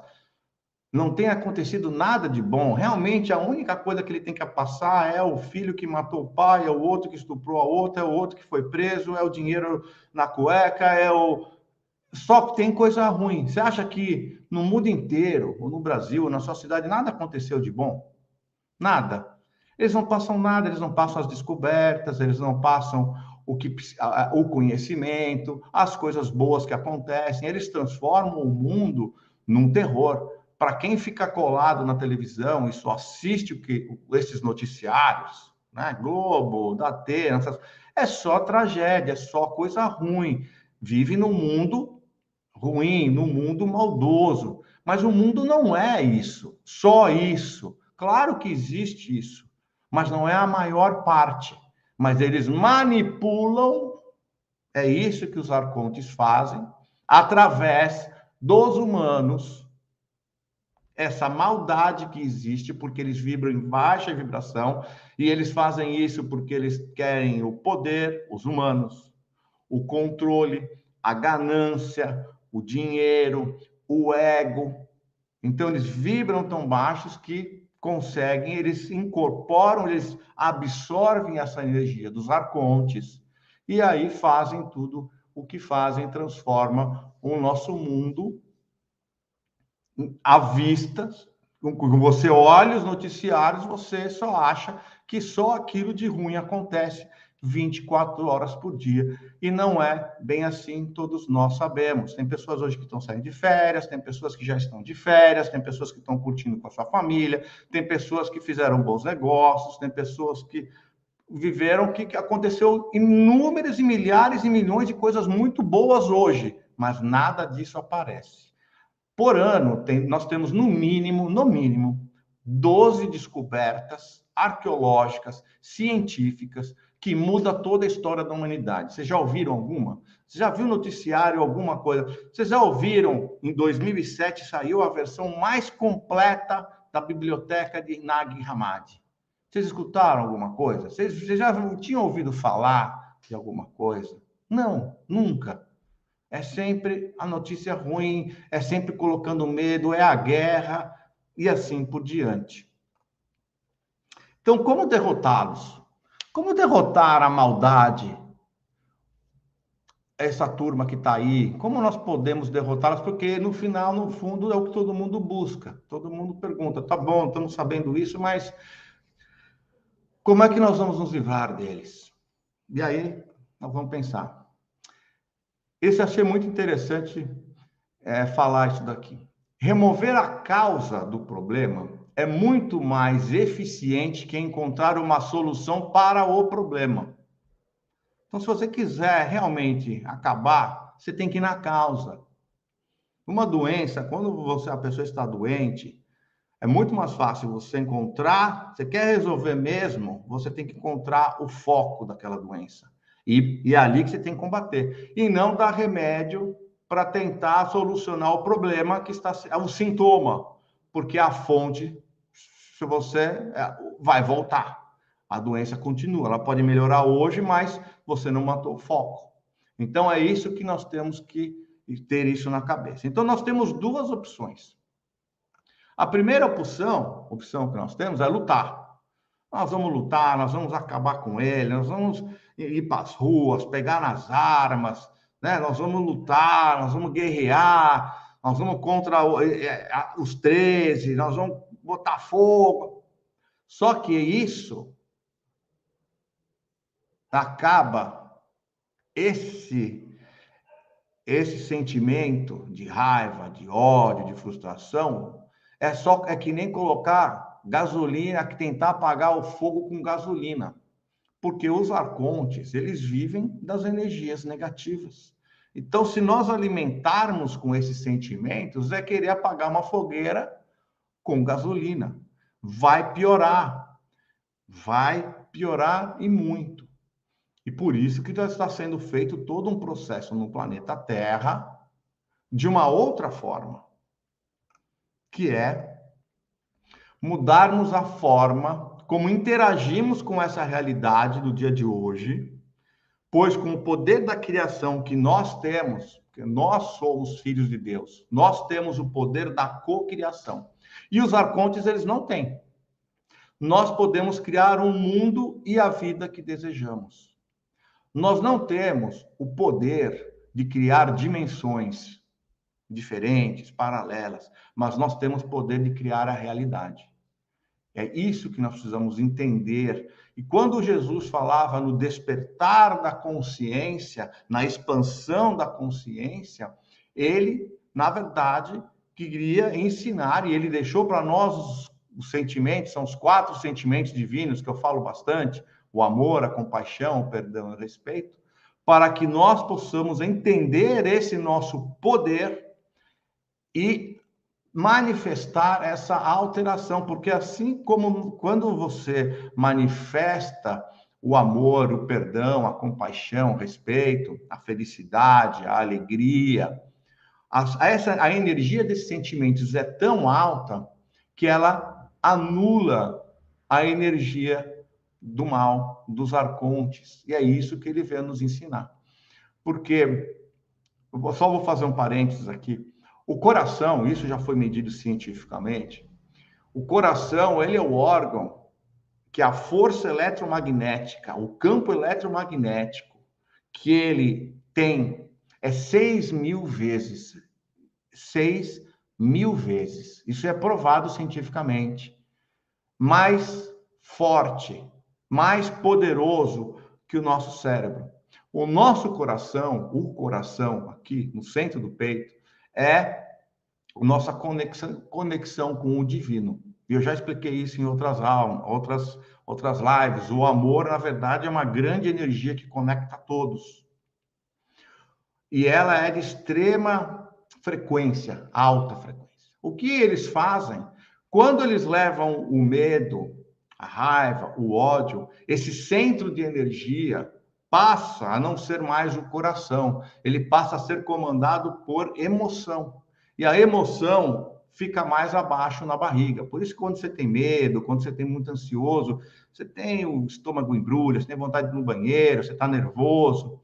A: não tem acontecido nada de bom? Realmente, a única coisa que ele tem que passar é o filho que matou o pai, é o outro que estuprou a outra, é o outro que foi preso, é o dinheiro na cueca, é o... Só que tem coisa ruim. Você acha que no mundo inteiro, ou no Brasil, ou na sua cidade, nada aconteceu de bom? Nada. Eles não passam nada, eles não passam as descobertas, eles não passam o conhecimento, as coisas boas que acontecem, eles transformam o mundo num terror. Para quem fica colado na televisão e só assiste esses noticiários, né? Globo, Datena, é só tragédia, é só coisa ruim. Vive num mundo ruim, num mundo maldoso. Mas o mundo não é isso, só isso. Claro que existe isso, mas não é a maior parte. Mas eles manipulam, é isso que os arcontes fazem, através dos humanos, essa maldade que existe, porque eles vibram em baixa vibração, e eles fazem isso porque eles querem o poder, os humanos, o controle, a ganância, o dinheiro, o ego. Então, eles vibram tão baixos que conseguem, eles incorporam, eles absorvem essa energia dos arcontes e aí fazem tudo o que fazem, transforma o nosso mundo à vista. Quando você olha os noticiários, você só acha que só aquilo de ruim acontece 24 horas por dia. E não é bem assim, todos nós sabemos. Tem pessoas hoje que estão saindo de férias, tem pessoas que já estão de férias, tem pessoas que estão curtindo com a sua família, tem pessoas que fizeram bons negócios, tem pessoas que viveram que aconteceu inúmeras e milhares e milhões de coisas muito boas hoje, mas nada disso aparece. Por ano, nós temos no mínimo, 12 descobertas arqueológicas, científicas, que muda toda a história da humanidade. Vocês já ouviram alguma? Você já viu noticiário, alguma coisa? Vocês já ouviram, em 2007, saiu a versão mais completa da biblioteca de Nag Hammadi. Vocês escutaram alguma coisa? Vocês já tinham ouvido falar de alguma coisa? Não, nunca. É sempre a notícia ruim, é sempre colocando medo, é a guerra e assim por diante. Então, como derrotá-los? Como derrotar a maldade? Essa turma que está aí, como nós podemos derrotá-los? Porque no final, no fundo, é o que todo mundo busca. Todo mundo pergunta: tá bom, estamos sabendo isso, mas como é que nós vamos nos livrar deles? E aí, nós vamos pensar. Esse achei muito interessante falar isso daqui. Remover a causa do problema é muito mais eficiente que encontrar uma solução para o problema. Então, se você quiser realmente acabar, você tem que ir na causa. Uma doença, quando a pessoa está doente, é muito mais fácil você encontrar, você quer resolver mesmo, você tem que encontrar o foco daquela doença. E é ali que você tem que combater. E não dar remédio para tentar solucionar o problema que está, o sintoma, porque a fonte, se você vai voltar. A doença continua, ela pode melhorar hoje, mas você não matou o foco. Então é isso que nós temos que ter isso na cabeça. Então nós temos duas opções. A primeira opção que nós temos é lutar. Nós vamos lutar, nós vamos acabar com ele, nós vamos ir para as ruas, pegar nas armas, né? Nós vamos lutar, nós vamos guerrear, nós vamos contra os 13, nós vamos botar fogo. Só que isso acaba esse sentimento de raiva, de ódio, de frustração, é que nem colocar gasolina, que tentar apagar o fogo com gasolina. Porque os arcontes, eles vivem das energias negativas. Então, se nós alimentarmos com esses sentimentos, é querer apagar uma fogueira com gasolina. Vai piorar e muito. E por isso que está sendo feito todo um processo no planeta Terra de uma outra forma, que é mudarmos a forma como interagimos com essa realidade do dia de hoje, pois com o poder da criação que nós temos, porque nós somos filhos de Deus, nós temos o poder da cocriação. E os arcontes, eles não têm. Nós podemos criar um mundo e a vida que desejamos. Nós não temos o poder de criar dimensões diferentes, paralelas, mas nós temos poder de criar a realidade. É isso que nós precisamos entender. E quando Jesus falava no despertar da consciência, na expansão da consciência, ele, na verdade, queria ensinar, e ele deixou para nós os sentimentos, são os 4 sentimentos divinos que eu falo bastante, o amor, a compaixão, o perdão e o respeito, para que nós possamos entender esse nosso poder e manifestar essa alteração, porque assim como quando você manifesta o amor, o perdão, a compaixão, o respeito, a felicidade, a alegria, a energia desses sentimentos é tão alta que ela anula a energia do mal, dos arcontes. E é isso que ele veio nos ensinar. Porque, eu só vou fazer um parênteses aqui, o coração, isso já foi medido cientificamente, o coração, ele é o órgão que a força eletromagnética, o campo eletromagnético que ele tem é 6.000 vezes. 6.000 vezes. Isso é provado cientificamente. Mais forte, mais poderoso que o nosso cérebro. O nosso coração, o coração aqui no centro do peito, é a nossa conexão com o divino. E eu já expliquei isso em outras aulas, outras lives. O amor, na verdade, é uma grande energia que conecta a todos. E ela é de extrema frequência, alta frequência. O que eles fazem? Quando eles levam o medo, a raiva, o ódio, esse centro de energia passa a não ser mais o coração, ele passa a ser comandado por emoção. E a emoção fica mais abaixo na barriga. Por isso, quando você tem medo, quando você tem muito ansioso, você tem o estômago embrulha, você tem vontade de ir no banheiro, você está nervoso,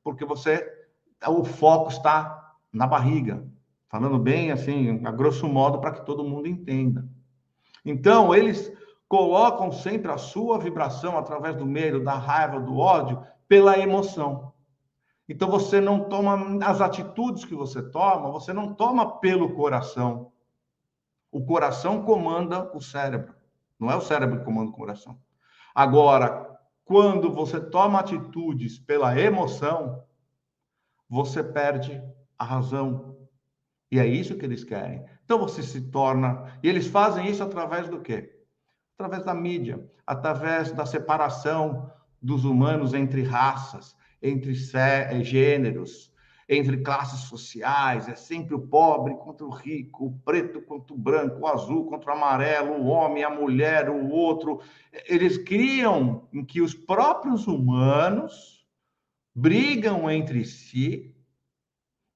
A: porque o foco está na barriga. Falando bem assim, a grosso modo, para que todo mundo entenda. Então, eles colocam sempre a sua vibração através do medo, da raiva, do ódio, pela emoção. Então, você não toma as atitudes que você não toma pelo coração. O coração comanda o cérebro. Não é o cérebro que comanda o coração. Agora, quando você toma atitudes pela emoção, você perde a razão. E é isso que eles querem. Então você se torna... E eles fazem isso através do quê? Através da mídia, através da separação dos humanos entre raças. entre gêneros, entre classes sociais, é sempre o pobre contra o rico, o preto contra o branco, o azul contra o amarelo, o homem, a mulher, o outro. Eles criam em que os próprios humanos brigam entre si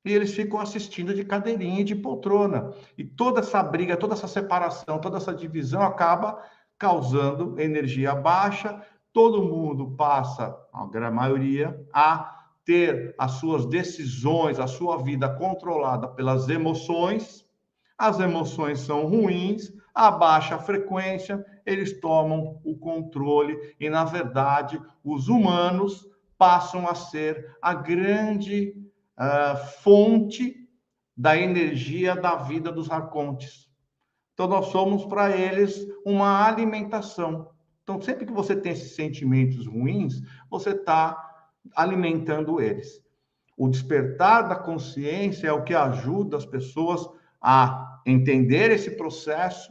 A: e eles ficam assistindo de cadeirinha e de poltrona. E toda essa briga, toda essa separação, toda essa divisão acaba causando energia baixa. Todo mundo passa, a grande maioria, a ter as suas decisões, a sua vida controlada pelas emoções. As emoções são ruins, a baixa frequência, eles tomam o controle e, na verdade, os humanos passam a ser a grande fonte da energia da vida dos arcontes. Então, nós somos para eles uma alimentação. Então, sempre que você tem esses sentimentos ruins, você está alimentando eles. O despertar da consciência é o que ajuda as pessoas a entender esse processo,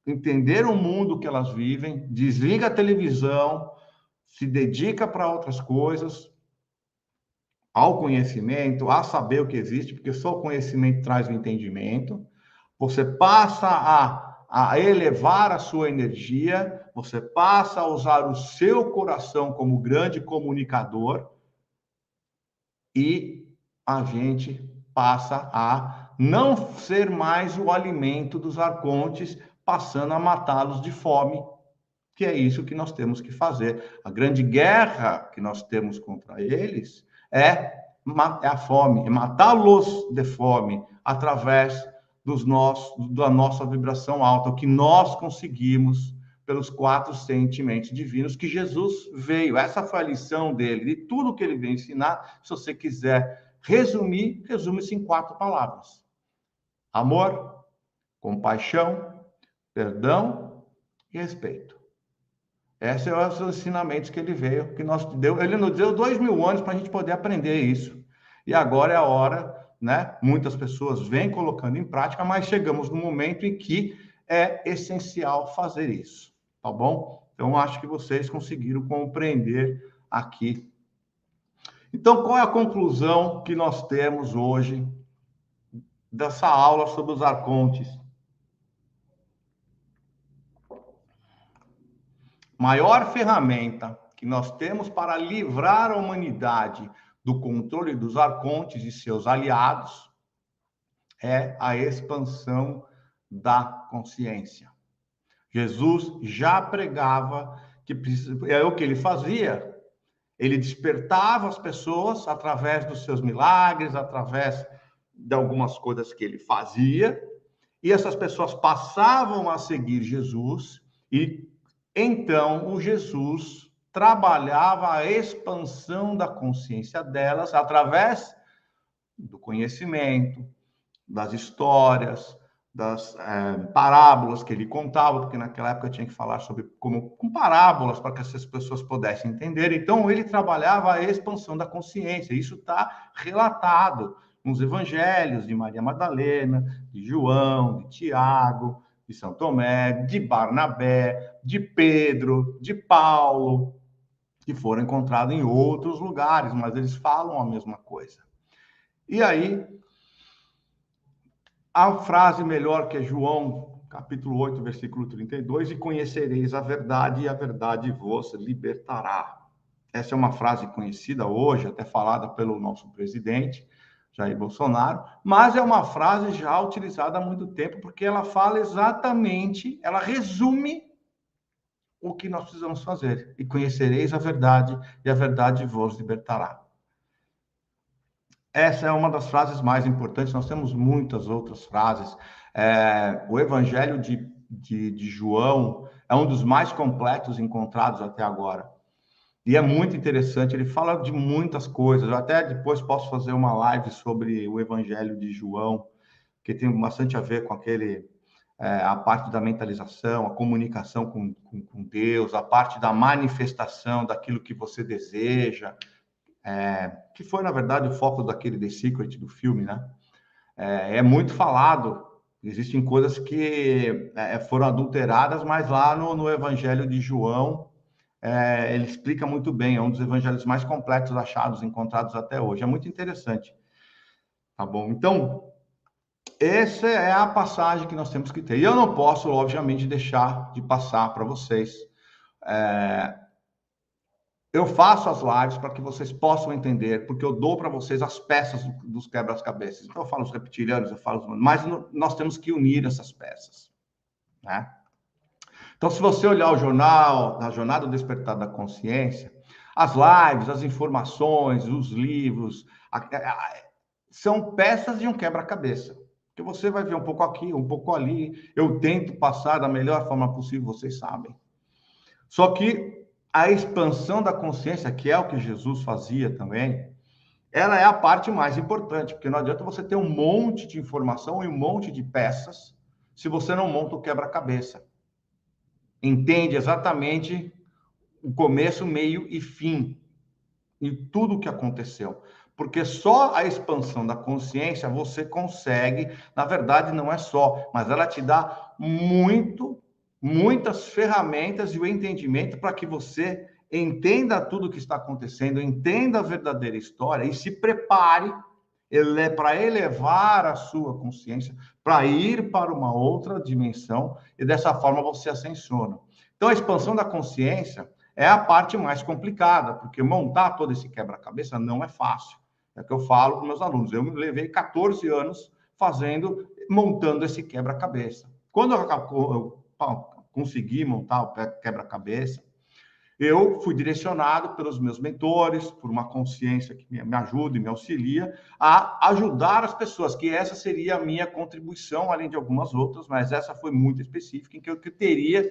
A: entender o mundo que elas vivem, desliga a televisão, se dedica para outras coisas, ao conhecimento, a saber o que existe, porque só o conhecimento traz o entendimento. Você passa a elevar a sua energia, você passa a usar o seu coração como grande comunicador e a gente passa a não ser mais o alimento dos arcontes, passando a matá-los de fome, que é isso que nós temos que fazer. A grande guerra que nós temos contra eles é a fome, é matá-los de fome através da nossa vibração alta, o que nós conseguimos pelos 4 sentimentos divinos que Jesus veio. Essa foi a lição dele, de tudo que ele veio ensinar. Se você quiser resumir, resume-se em 4 palavras: amor, compaixão, perdão e respeito. Esses são os ensinamentos que ele veio, que nós deu. Ele nos deu 2000 anos para a gente poder aprender isso. E agora é a hora, né? Muitas pessoas vêm colocando em prática, mas chegamos no momento em que é essencial fazer isso, tá bom? Então, acho que vocês conseguiram compreender aqui. Então, qual é a conclusão que nós temos hoje dessa aula sobre os arcontes? Maior ferramenta que nós temos para livrar a humanidade do controle dos arcontes e seus aliados é a expansão da consciência. Jesus já pregava que é o que ele fazia. Ele despertava as pessoas através dos seus milagres, através de algumas coisas que ele fazia, e essas pessoas passavam a seguir Jesus, e então o Jesus trabalhava a expansão da consciência delas através do conhecimento, das histórias, das parábolas que ele contava, porque naquela época tinha que falar com parábolas para que essas pessoas pudessem entender. Então, ele trabalhava a expansão da consciência. Isso está relatado nos evangelhos de Maria Madalena, de João, de Tiago, de São Tomé, de Barnabé, de Pedro, de Paulo, que foram encontrados em outros lugares, mas eles falam a mesma coisa. E aí, a frase melhor que é João, capítulo 8, versículo 32, e conhecereis a verdade, e a verdade vos libertará. Essa é uma frase conhecida hoje, até falada pelo nosso presidente, Jair Bolsonaro, mas é uma frase já utilizada há muito tempo, porque ela fala exatamente, ela resume o que nós precisamos fazer. E conhecereis a verdade, e a verdade vos libertará. Essa é uma das frases mais importantes, nós temos muitas outras frases. O Evangelho de João é um dos mais completos encontrados até agora. E é muito interessante, ele fala de muitas coisas. Eu até depois posso fazer uma live sobre o Evangelho de João, que tem bastante a ver com a parte da mentalização, a comunicação com Deus, a parte da manifestação daquilo que você deseja, que foi, na verdade, o foco daquele The Secret do filme, né? É muito falado, existem coisas que foram adulteradas, mas lá no Evangelho de João ele explica muito bem, é um dos evangelhos mais completos achados, encontrados até hoje. É muito interessante. Tá bom? Então, essa é a passagem que nós temos que ter. E eu não posso, obviamente, deixar de passar para vocês. Eu faço as lives para que vocês possam entender, porque eu dou para vocês as peças dos quebra-cabeças. Então, eu falo os reptilianos, eu falo os... Mas nós temos que unir essas peças, né? Então, se você olhar o jornal, a Jornada do Despertar da Consciência, as lives, as informações, os livros, são peças de um quebra-cabeça. Que você vai ver um pouco aqui, um pouco ali. Eu tento passar da melhor forma possível, vocês sabem. Só que a expansão da consciência, que é o que Jesus fazia também, ela é a parte mais importante, porque não adianta você ter um monte de informação e um monte de peças se você não monta o quebra-cabeça. Entende exatamente o começo, meio e fim e tudo o que aconteceu. Porque só a expansão da consciência você consegue, na verdade não é só, mas ela te dá muitas ferramentas e o entendimento para que você entenda tudo o que está acontecendo, entenda a verdadeira história e se prepare para elevar a sua consciência, para ir para uma outra dimensão e dessa forma você ascensiona. Então a expansão da consciência é a parte mais complicada, porque montar todo esse quebra-cabeça não é fácil. É o que eu falo para meus alunos. Eu me levei 14 anos montando esse quebra-cabeça. Quando eu consegui montar o quebra-cabeça, eu fui direcionado pelos meus mentores, por uma consciência que me ajuda e me auxilia a ajudar as pessoas, que essa seria a minha contribuição, além de algumas outras, mas essa foi muito específica, em que eu teria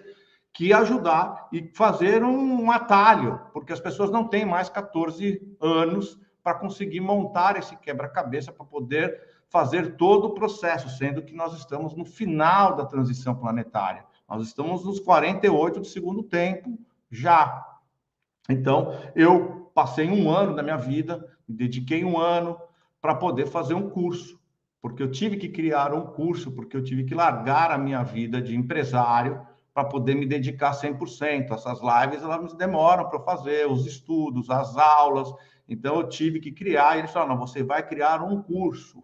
A: que ajudar e fazer um atalho, porque as pessoas não têm mais 14 anos para conseguir montar esse quebra-cabeça, para poder fazer todo o processo, sendo que nós estamos no final da transição planetária. Nós estamos nos 48 do segundo tempo já. Então, eu passei um ano da minha vida, me dediquei um ano para poder fazer um curso, porque eu tive que criar um curso, porque eu tive que largar a minha vida de empresário para poder me dedicar 100%. Essas lives, elas demoram para fazer, os estudos, as aulas. Então, eu tive que criar. E eles falaram, não, você vai criar um curso,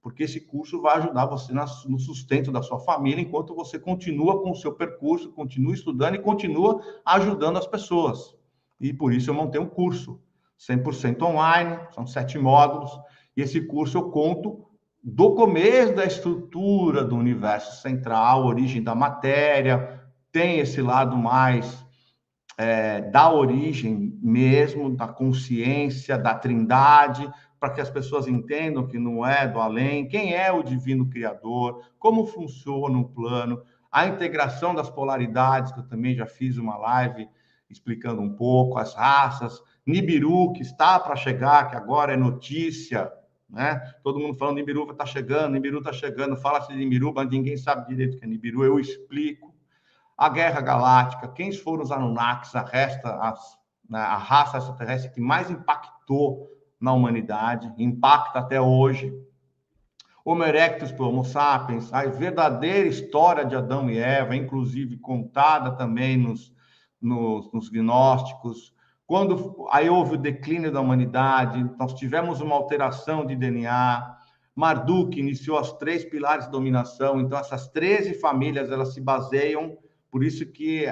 A: porque esse curso vai ajudar você no sustento da sua família, enquanto você continua com o seu percurso, continua estudando e continua ajudando as pessoas. E por isso eu montei um curso 100% online, são 7 módulos, e esse curso eu conto do começo da estrutura do universo central, a origem da matéria, tem esse lado mais da origem mesmo, da consciência, da trindade, para que as pessoas entendam que não é do além, quem é o divino criador, como funciona o plano, a integração das polaridades, que eu também já fiz uma live explicando um pouco, as raças, Nibiru, que está para chegar, que agora é notícia, né? Todo mundo falando Nibiru está chegando, fala-se de Nibiru, mas ninguém sabe direito o que é Nibiru, eu explico. A Guerra Galáctica, quem foram os Anunnakis, a raça extraterrestre que mais impactou na humanidade, impacta até hoje. Homo erectus para Homo sapiens, a verdadeira história de Adão e Eva, inclusive contada também nos gnósticos. Quando aí houve o declínio da humanidade, nós tivemos uma alteração de DNA. Marduk iniciou as 3 pilares de dominação, então essas 13 famílias elas se baseiam, por isso que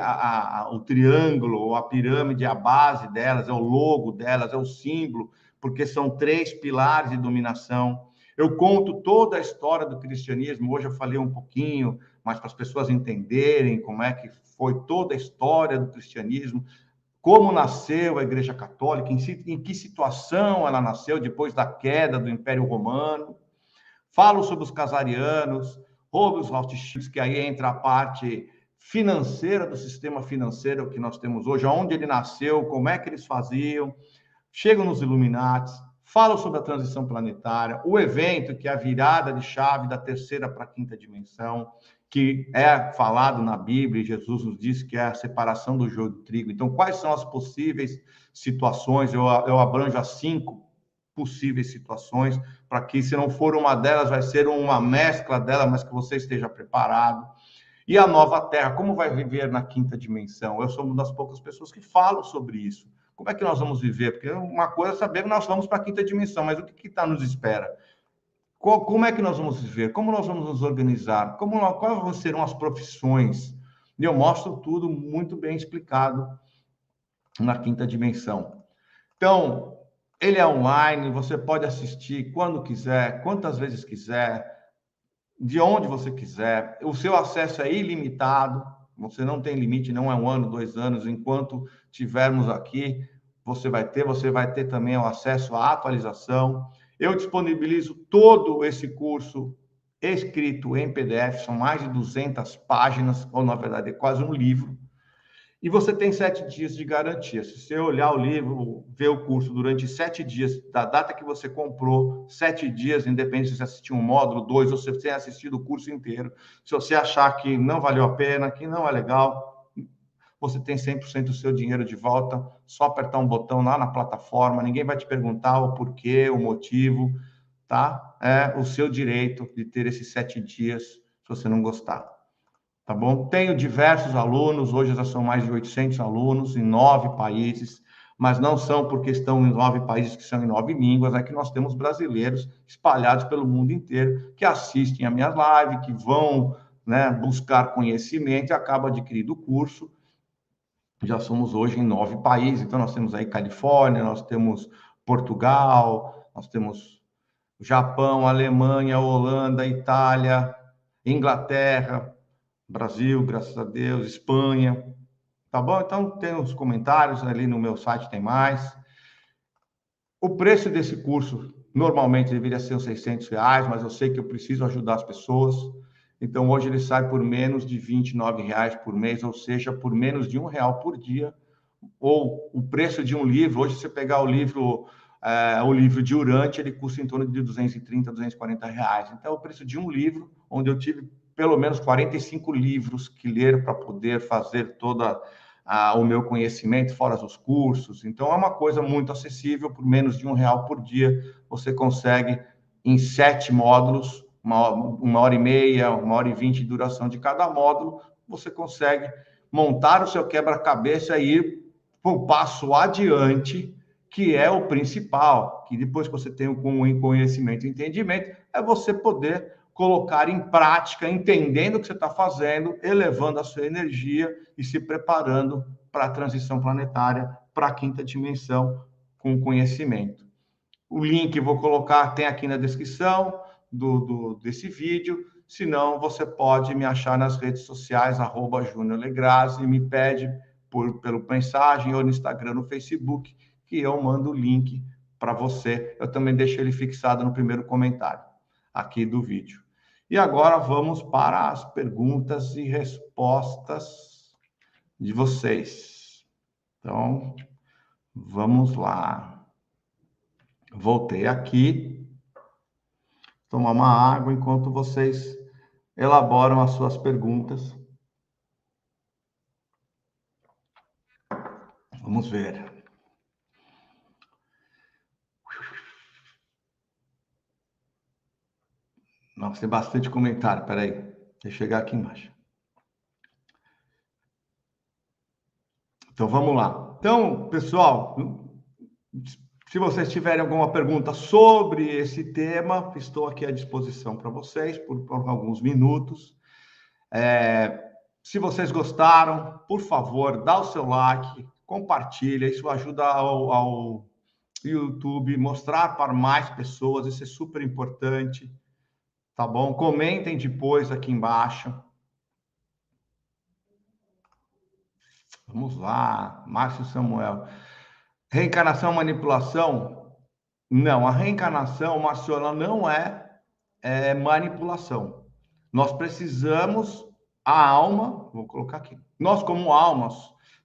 A: o triângulo, ou a pirâmide, a base delas, é o logo delas, é o símbolo, porque são 3 pilares de dominação. Eu conto toda a história do cristianismo, hoje eu falei um pouquinho, mas para as pessoas entenderem como é que foi toda a história do cristianismo, como nasceu a Igreja Católica, em que situação ela nasceu depois da queda do Império Romano. Falo sobre os casarianos, os Rothschilds, que aí entra a parte financeira do sistema financeiro que nós temos hoje, onde ele nasceu, como é que eles faziam. Chegam nos Illuminatis, falam sobre a transição planetária, o evento que é a virada de chave da 3ª para a 5ª dimensão, que é falado na Bíblia, e Jesus nos diz que é a separação do joio do trigo. Então, quais são as possíveis situações? Eu abranjo as 5 possíveis situações, para que, se não for uma delas, vai ser uma mescla dela, mas que você esteja preparado. E a nova Terra, como vai viver na quinta dimensão? Eu sou uma das poucas pessoas que falam sobre isso. Como é que nós vamos viver? Porque uma coisa é saber que nós vamos para a quinta dimensão, mas o que está nos espera? Como é que nós vamos viver? Como nós vamos nos organizar? Quais serão as profissões? E eu mostro tudo muito bem explicado na quinta dimensão. Então, ele é online, você pode assistir quando quiser, quantas vezes quiser, de onde você quiser. O seu acesso é ilimitado, você não tem limite, não é 1 ano, 2 anos, enquanto tivermos aqui, você vai ter também o acesso à atualização. Eu disponibilizo todo esse curso escrito em PDF, são mais de 200 páginas, ou na verdade é quase um livro. E você tem 7 dias de garantia. Se você olhar o livro, ver o curso durante 7 dias, da data que você comprou, 7 dias, independente se você assistiu um módulo, 2, ou se você tem assistido o curso inteiro, se você achar que não valeu a pena, que não é legal, você tem 100% do seu dinheiro de volta, só apertar um botão lá na plataforma, ninguém vai te perguntar o porquê, o motivo, tá? É o seu direito de ter esses 7 dias, se você não gostar. Tá bom? Tenho diversos alunos, hoje já são mais de 800 alunos em 9 países, mas não são porque estão em 9 países que são em 9 línguas, é que nós temos brasileiros espalhados pelo mundo inteiro que assistem a minhas lives, que vão, né, buscar conhecimento e acabam adquirindo o curso. Já somos hoje em 9 países, então nós temos aí Califórnia, nós temos Portugal, nós temos Japão, Alemanha, Holanda, Itália, Inglaterra, Brasil, graças a Deus, Espanha, tá bom? Então, tem os comentários ali no meu site, tem mais. O preço desse curso, normalmente, deveria ser uns R$600, mas eu sei que eu preciso ajudar as pessoas. Então, hoje ele sai por menos de R$29 por mês, ou seja, por menos de R$1 por dia. Ou o preço de um livro, hoje, se você pegar o livro de Urante, ele custa em torno de R$230, R$240. Então, o preço de um livro, onde eu tive pelo menos 45 livros que ler para poder fazer todo o meu conhecimento, fora os cursos. Então, é uma coisa muito acessível, por menos de R$1 por dia, você consegue, em 7 módulos, 1h30, 1h20 de duração de cada módulo, você consegue montar o seu quebra-cabeça e ir para o passo adiante, que é o principal, que depois que você tem o conhecimento e entendimento, é você poder colocar em prática, entendendo o que você está fazendo, elevando a sua energia e se preparando para a transição planetária, para a quinta dimensão, com conhecimento. O link vou colocar, tem aqui na descrição desse vídeo, senão você pode me achar nas redes sociais, @JuniorLegrazzi, e me pede pelo mensagem ou no Instagram, no Facebook, que eu mando o link para você. Eu também deixo ele fixado no primeiro comentário aqui do vídeo. E agora vamos para as perguntas e respostas de vocês. Então, vamos lá. Voltei aqui. Tomar uma água enquanto vocês elaboram as suas perguntas. Vamos ver. Nossa, tem bastante comentário. Peraí, deixa eu chegar aqui embaixo. Então, vamos lá. Então, pessoal, se vocês tiverem alguma pergunta sobre esse tema, estou aqui à disposição para vocês por alguns minutos. Se vocês gostaram, por favor, dá o seu like, compartilha, isso ajuda ao YouTube mostrar para mais pessoas, isso é super importante, tá bom? Comentem depois aqui embaixo. Vamos lá, Márcio Samuel. Reencarnação, manipulação? Não, a reencarnação, Márcio, ela não é manipulação. Nós precisamos, a alma, vou colocar aqui, nós como almas,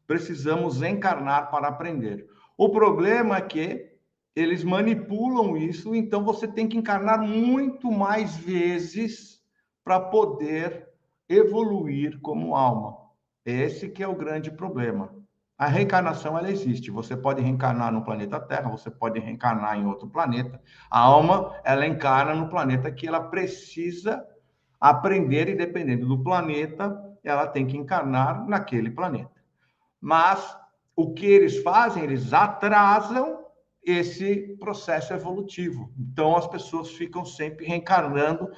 A: precisamos encarnar para aprender. O problema é que eles manipulam isso, então você tem que encarnar muito mais vezes para poder evoluir como alma. Esse que é o grande problema. A reencarnação, ela existe. Você pode reencarnar no planeta Terra, você pode reencarnar em outro planeta. A alma, ela encarna no planeta que ela precisa aprender e, dependendo do planeta, ela tem que encarnar naquele planeta. Mas o que eles fazem? Eles atrasam esse processo evolutivo. Então, as pessoas ficam sempre reencarnando,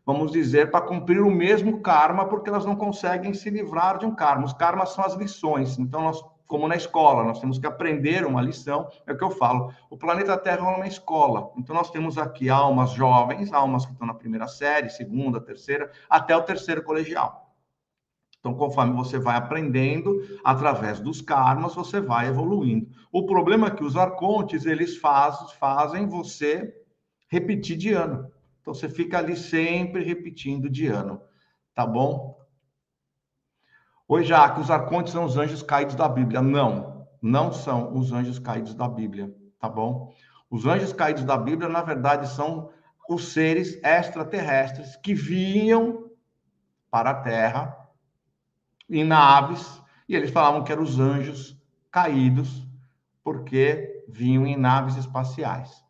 A: vamos dizer, para cumprir o mesmo karma, porque elas não conseguem se livrar de um karma. Os karmas são as lições. Então, nós, como na escola, nós temos que aprender uma lição. É o que eu falo. O planeta Terra é uma escola. Então, nós temos aqui almas jovens, almas que estão na primeira série, segunda, terceira, até o terceiro colegial. Então, conforme você vai aprendendo, através dos karmas, você vai evoluindo. O problema é que os arcontes, eles fazem você repetir de ano. Então, você fica ali sempre repetindo de ano. Tá bom? Oi, Jaque, os arcontes são os anjos caídos da Bíblia. Não, não são os anjos caídos da Bíblia. Tá bom? Os anjos caídos da Bíblia, na verdade, são os seres extraterrestres que vinham para a Terra em naves, e eles falavam que eram os anjos caídos, porque vinham em naves espaciais.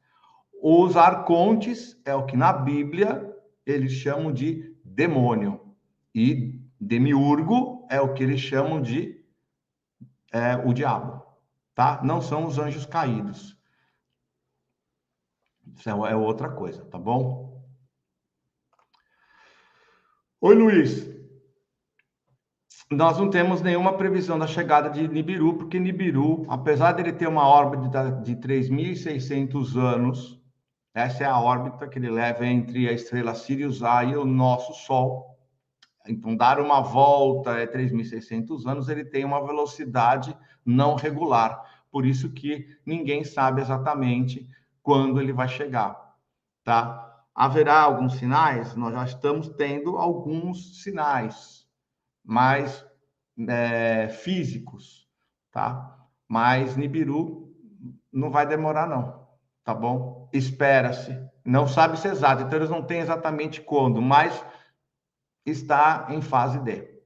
A: Os arcontes é o que na Bíblia eles chamam de demônio, e demiurgo é o que eles chamam de o diabo, tá? Não são os anjos caídos. Isso é outra coisa, tá bom? Oi, Luiz. Nós não temos nenhuma previsão da chegada de Nibiru, porque Nibiru, apesar de ele ter uma órbita de 3.600 anos, essa é a órbita que ele leva entre a estrela Sirius A e o nosso Sol. Então, dar uma volta é 3.600 anos, ele tem uma velocidade não regular. Por isso que ninguém sabe exatamente quando ele vai chegar, tá? Haverá alguns sinais? Nós já estamos tendo alguns sinais, mas físicos, tá? Mas Nibiru não vai demorar, não, tá bom? Espera-se. Não sabe se é exato, então eles não têm exatamente quando, mas está em fase D.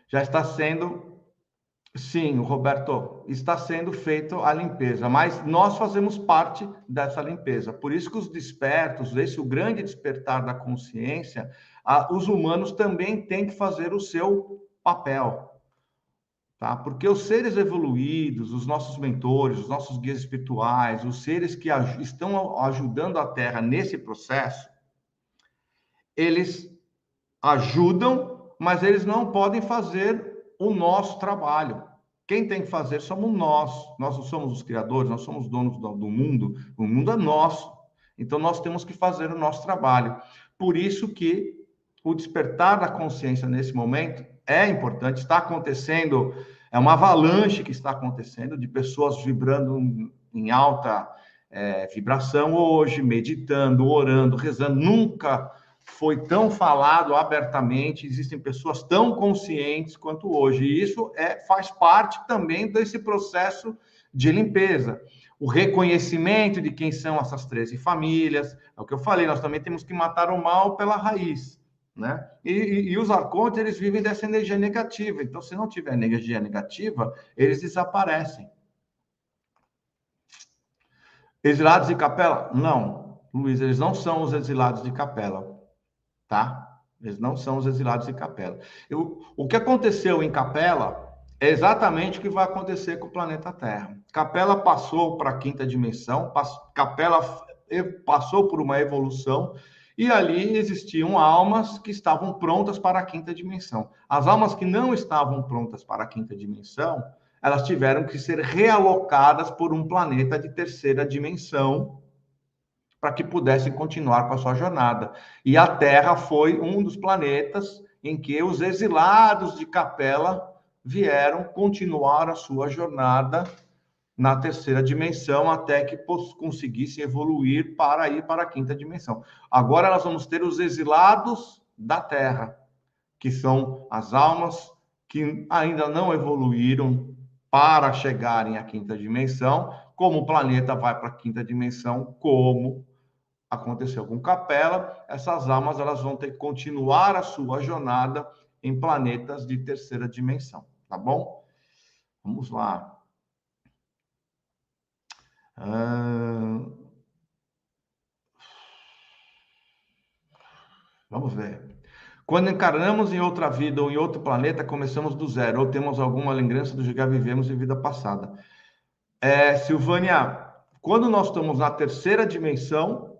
A: Já está sendo, sim, Roberto, está sendo feita a limpeza, mas nós fazemos parte dessa limpeza. Por isso que os despertos, esse o grande despertar da consciência, os humanos também têm que fazer o seu papel, tá? Porque os seres evoluídos, os nossos mentores, os nossos guias espirituais, os seres que estão ajudando a Terra nesse processo, eles ajudam, mas eles não podem fazer o nosso trabalho. Quem tem que fazer somos nós. Nós não somos os criadores, nós somos donos do mundo. O mundo é nosso. Então, nós temos que fazer o nosso trabalho. Por isso que o despertar da consciência nesse momento é importante. Está acontecendo, é uma avalanche que está acontecendo de pessoas vibrando em alta vibração hoje, meditando, orando, rezando. Nunca foi tão falado abertamente, existem pessoas tão conscientes quanto hoje, e isso faz parte também desse processo de limpeza. O reconhecimento de quem são essas 13 famílias, é o que eu falei, nós também temos que matar o mal pela raiz, né? E os arcontes, eles vivem dessa energia negativa, então se não tiver energia negativa, eles desaparecem. Exilados de Capela? Não, Luiz, eles não são os exilados de Capela, tá? Eles não são os exilados de Capela. O que aconteceu em Capela é exatamente o que vai acontecer com o planeta Terra. Capela passou para a quinta dimensão, Capela passou por uma evolução, e ali existiam almas que estavam prontas para a quinta dimensão. As almas que não estavam prontas para a quinta dimensão, elas tiveram que ser realocadas por um planeta de terceira dimensão, para que pudessem continuar com a sua jornada. E a Terra foi um dos planetas em que os exilados de Capela vieram continuar a sua jornada na terceira dimensão até que conseguissem evoluir para ir para a quinta dimensão. Agora nós vamos ter os exilados da Terra, que são as almas que ainda não evoluíram para chegarem à quinta dimensão. Como o planeta vai para a quinta dimensão, como aconteceu com Capela, essas almas elas vão ter que continuar a sua jornada em planetas de terceira dimensão, tá bom? Vamos lá. Vamos ver. Quando encarnamos em outra vida ou em outro planeta, começamos do zero, ou temos alguma lembrança do que já vivemos em vida passada. Silvânia, quando nós estamos na terceira dimensão,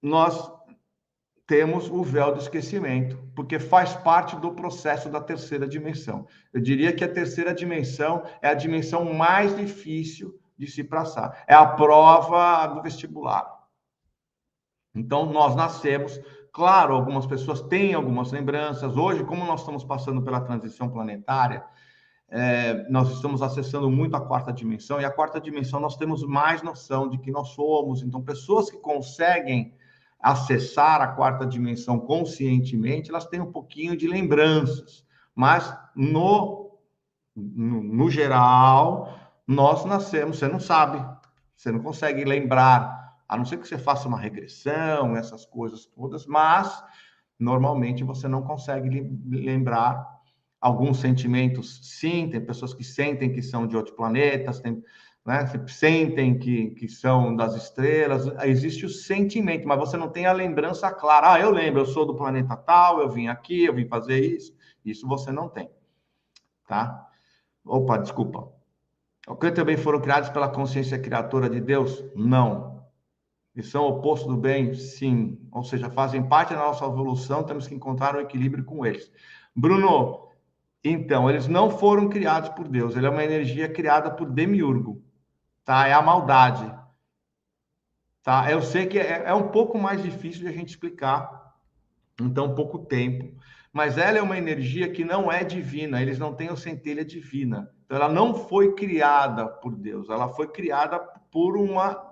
A: nós temos o véu do esquecimento, porque faz parte do processo da terceira dimensão. Eu diria que a terceira dimensão é a dimensão mais difícil de se passar. É a prova do vestibular. Então, nós nascemos, claro, algumas pessoas têm algumas lembranças. Hoje, como nós estamos passando pela transição planetária, nós estamos acessando muito a quarta dimensão, e a quarta dimensão nós temos mais noção de que nós somos. Então, pessoas que conseguem acessar a quarta dimensão conscientemente, elas têm um pouquinho de lembranças, mas no geral, nós nascemos, você não sabe, você não consegue lembrar, a não ser que você faça uma regressão, essas coisas todas, mas normalmente você não consegue lembrar. Alguns sentimentos, sim, tem pessoas que sentem que são de outros planetas, tem, né, que sentem que são das estrelas, existe o sentimento, mas você não tem a lembrança clara. Ah, eu lembro, eu sou do planeta tal, eu vim aqui, eu vim fazer isso você não tem, tá? Opa, desculpa. Ok, também foram criados pela consciência criadora de Deus? Não. E são oposto do bem? Sim. Ou seja, fazem parte da nossa evolução, temos que encontrar um equilíbrio com eles. Bruno, então, eles não foram criados por Deus, ele é uma energia criada por Demiurgo, tá? É a maldade, tá? Eu sei que é um pouco mais difícil de a gente explicar em tão pouco tempo, mas ela é uma energia que não é divina, eles não têm a centelha divina. Então, ela não foi criada por Deus, ela foi criada por uma...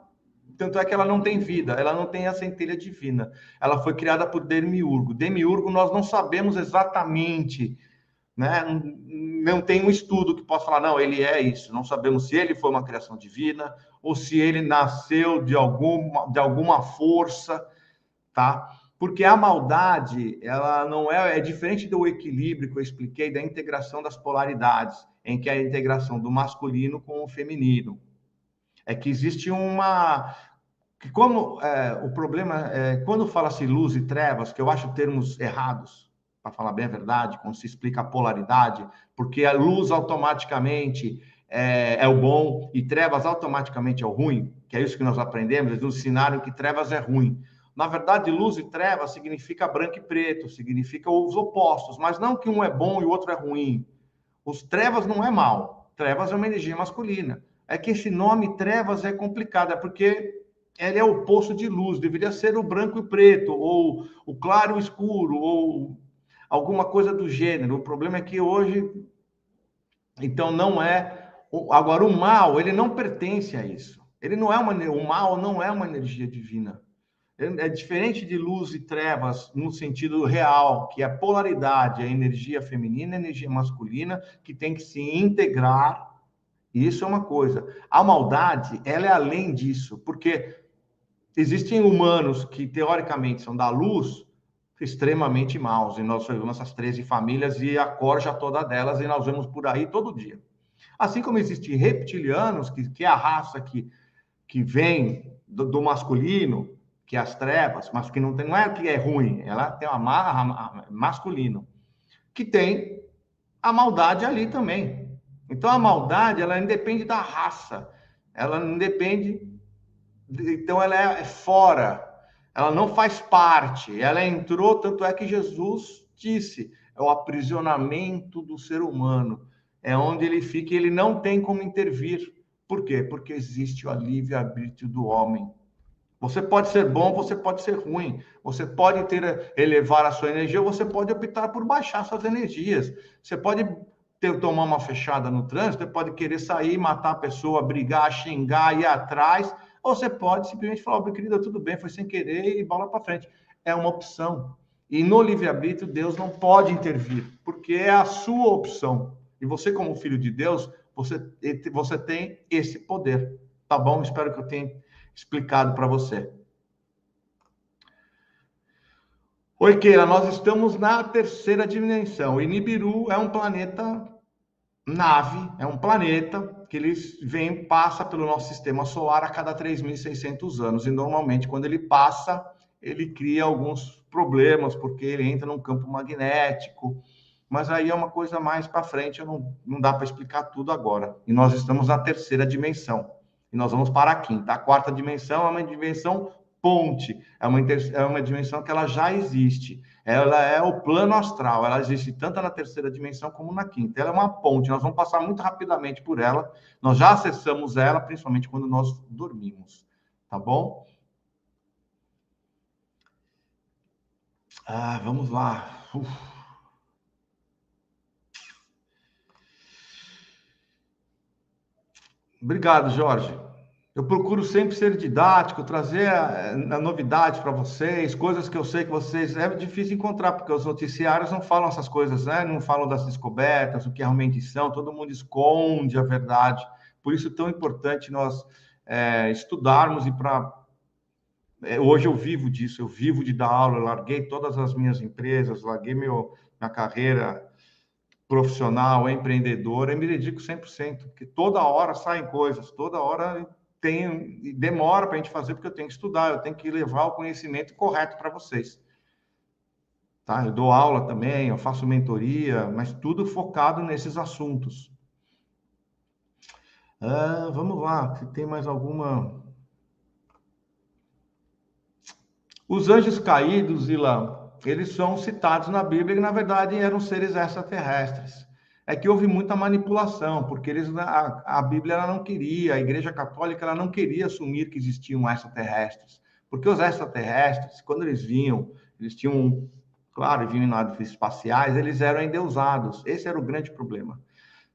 A: Tanto é que ela não tem vida, ela não tem a centelha divina. Ela foi criada por Demiurgo. Demiurgo, nós não sabemos exatamente, né? Não tem um estudo que possa falar, não, ele é isso. Não sabemos se ele foi uma criação divina ou se ele nasceu de alguma força, tá? Porque a maldade, ela não é diferente do equilíbrio que eu expliquei, da integração das polaridades, em que é a integração do masculino com o feminino. É que existe uma... que como o problema é quando fala-se luz e trevas, que eu acho termos errados, para falar bem a verdade, quando se explica a polaridade, porque a luz automaticamente é o bom e trevas automaticamente é o ruim, que é isso que nós aprendemos, eles nos ensinaram que trevas é ruim. Na verdade, luz e trevas significa branco e preto, significa os opostos, mas não que um é bom e o outro é ruim. Os trevas não é mal, trevas é uma energia masculina. É que esse nome trevas é complicado, é porque ele é o oposto de luz, deveria ser o branco e o preto, ou o claro e o escuro, ou alguma coisa do gênero. O problema é que hoje, então, não é... Agora, o mal, ele não pertence a isso. Ele não é o mal não é uma energia divina. É diferente de luz e trevas no sentido real, que é a polaridade, a energia feminina e a energia masculina, que tem que se integrar. Isso é uma coisa. A maldade, ela é além disso, porque existem humanos que, teoricamente, são da luz, extremamente maus. E nós vemos essas 13 famílias e a corja toda delas, e nós vemos por aí todo dia. Assim como existem reptilianos, que é a raça que vem do masculino, que é as trevas, mas que não é que é ruim, ela tem uma marra masculino, que tem a maldade ali também. Então, a maldade, ela independe da raça, ela independe... Então, ela é fora, ela não faz parte, ela entrou, tanto é que Jesus disse, é o aprisionamento do ser humano, é onde ele fica e ele não tem como intervir. Por quê? Porque existe o livre-arbítrio do homem. Você pode ser bom, você pode ser ruim, você pode elevar a sua energia, ou você pode optar por baixar suas energias. Você pode tomar uma fechada no trânsito, você pode querer sair, matar a pessoa, brigar, xingar, ir atrás, ou você pode simplesmente falar, oh, querida, tudo bem, foi sem querer e bola para frente. É uma opção. E no livre-arbítrio, Deus não pode intervir, porque é a sua opção. E você, como filho de Deus, você tem esse poder. Tá bom? Espero que eu tenha explicado para você. Oi, Keila, nós estamos na terceira dimensão. E Nibiru é um planeta nave, é um planeta que ele passa pelo nosso sistema solar a cada 3.600 anos. E normalmente, quando ele passa, ele cria alguns problemas, porque ele entra num campo magnético, mas aí é uma coisa mais para frente, não dá para explicar tudo agora. E nós estamos na terceira dimensão, e nós vamos para a quinta. A quarta dimensão é uma dimensão ponte, é uma dimensão que ela já existe. Ela é o plano astral, ela existe tanto na terceira dimensão como na quinta. Ela é uma ponte, nós vamos passar muito rapidamente por ela, nós já acessamos ela, principalmente quando nós dormimos, tá bom? Vamos lá. Obrigado, Jorge. Eu procuro sempre ser didático, trazer a novidade para vocês, coisas que eu sei que vocês... É difícil encontrar, porque os noticiários não falam essas coisas, né? Não falam das descobertas, o que realmente são, todo mundo esconde a verdade. Por isso é tão importante nós estudarmos e para... hoje eu vivo disso, eu vivo de dar aula, eu larguei todas as minhas empresas, larguei minha carreira profissional, empreendedor, eu me dedico 100%, porque toda hora saem coisas, toda hora demora para a gente fazer, porque eu tenho que estudar, eu tenho que levar o conhecimento correto para vocês. Tá? Eu dou aula também, eu faço mentoria, mas tudo focado nesses assuntos. Vamos lá, se tem mais alguma... Os anjos caídos, Ilan, eles são citados na Bíblia e, na verdade, eram seres extraterrestres. É que houve muita manipulação, porque a Bíblia ela não queria, a Igreja Católica ela não queria assumir que existiam extraterrestres, porque os extraterrestres, quando eles vinham, eles tinham, claro, vinham em naves espaciais, eles eram endeusados. Esse era o grande problema.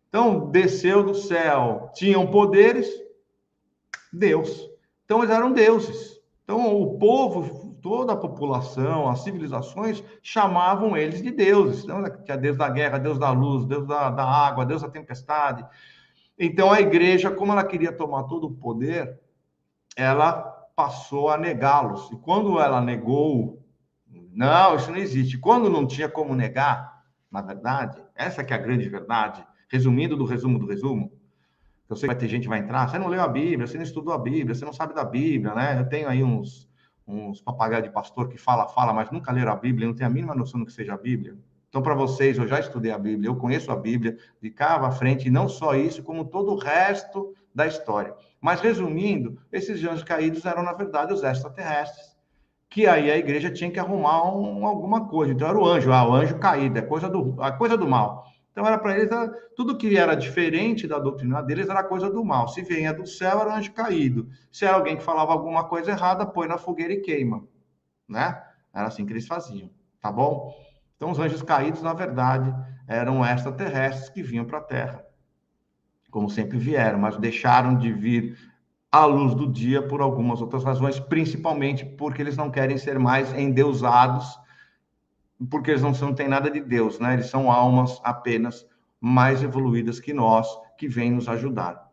A: Então, desceu do céu, tinham poderes, Deus. Então, eles eram deuses. Então, o povo, toda a população, as civilizações, chamavam eles de deuses. Então, tinha Deus da guerra, Deus da luz, Deus da água, Deus da tempestade. Então, a igreja, como ela queria tomar todo o poder, ela passou a negá-los. E quando ela negou, não, isso não existe. Quando não tinha como negar, na verdade, essa que é a grande verdade, resumindo do resumo do resumo, eu sei que vai ter gente que vai entrar, você não leu a Bíblia, você não estudou a Bíblia, você não sabe da Bíblia, né? Eu tenho aí uns papagaios de pastor que fala, mas nunca leram a Bíblia, não tem a mínima noção do que seja a Bíblia. Então, para vocês, eu já estudei a Bíblia, eu conheço a Bíblia de cá à frente, e não só isso, como todo o resto da história. Mas, resumindo, esses anjos caídos eram, na verdade, os extraterrestres, que aí a igreja tinha que arrumar alguma coisa. Então, era o anjo caído, a coisa do mal. Então, era para eles, tudo que era diferente da doutrina deles era coisa do mal. Se vinha do céu, era um anjo caído. Se era alguém que falava alguma coisa errada, põe na fogueira e queima, né? Era assim que eles faziam, tá bom? Então, os anjos caídos, na verdade, eram extraterrestres que vinham para a Terra, como sempre vieram, mas deixaram de vir à luz do dia por algumas outras razões, principalmente porque eles não querem ser mais endeusados, porque eles não têm nada de Deus, né? Eles são almas apenas mais evoluídas que nós, que vêm nos ajudar.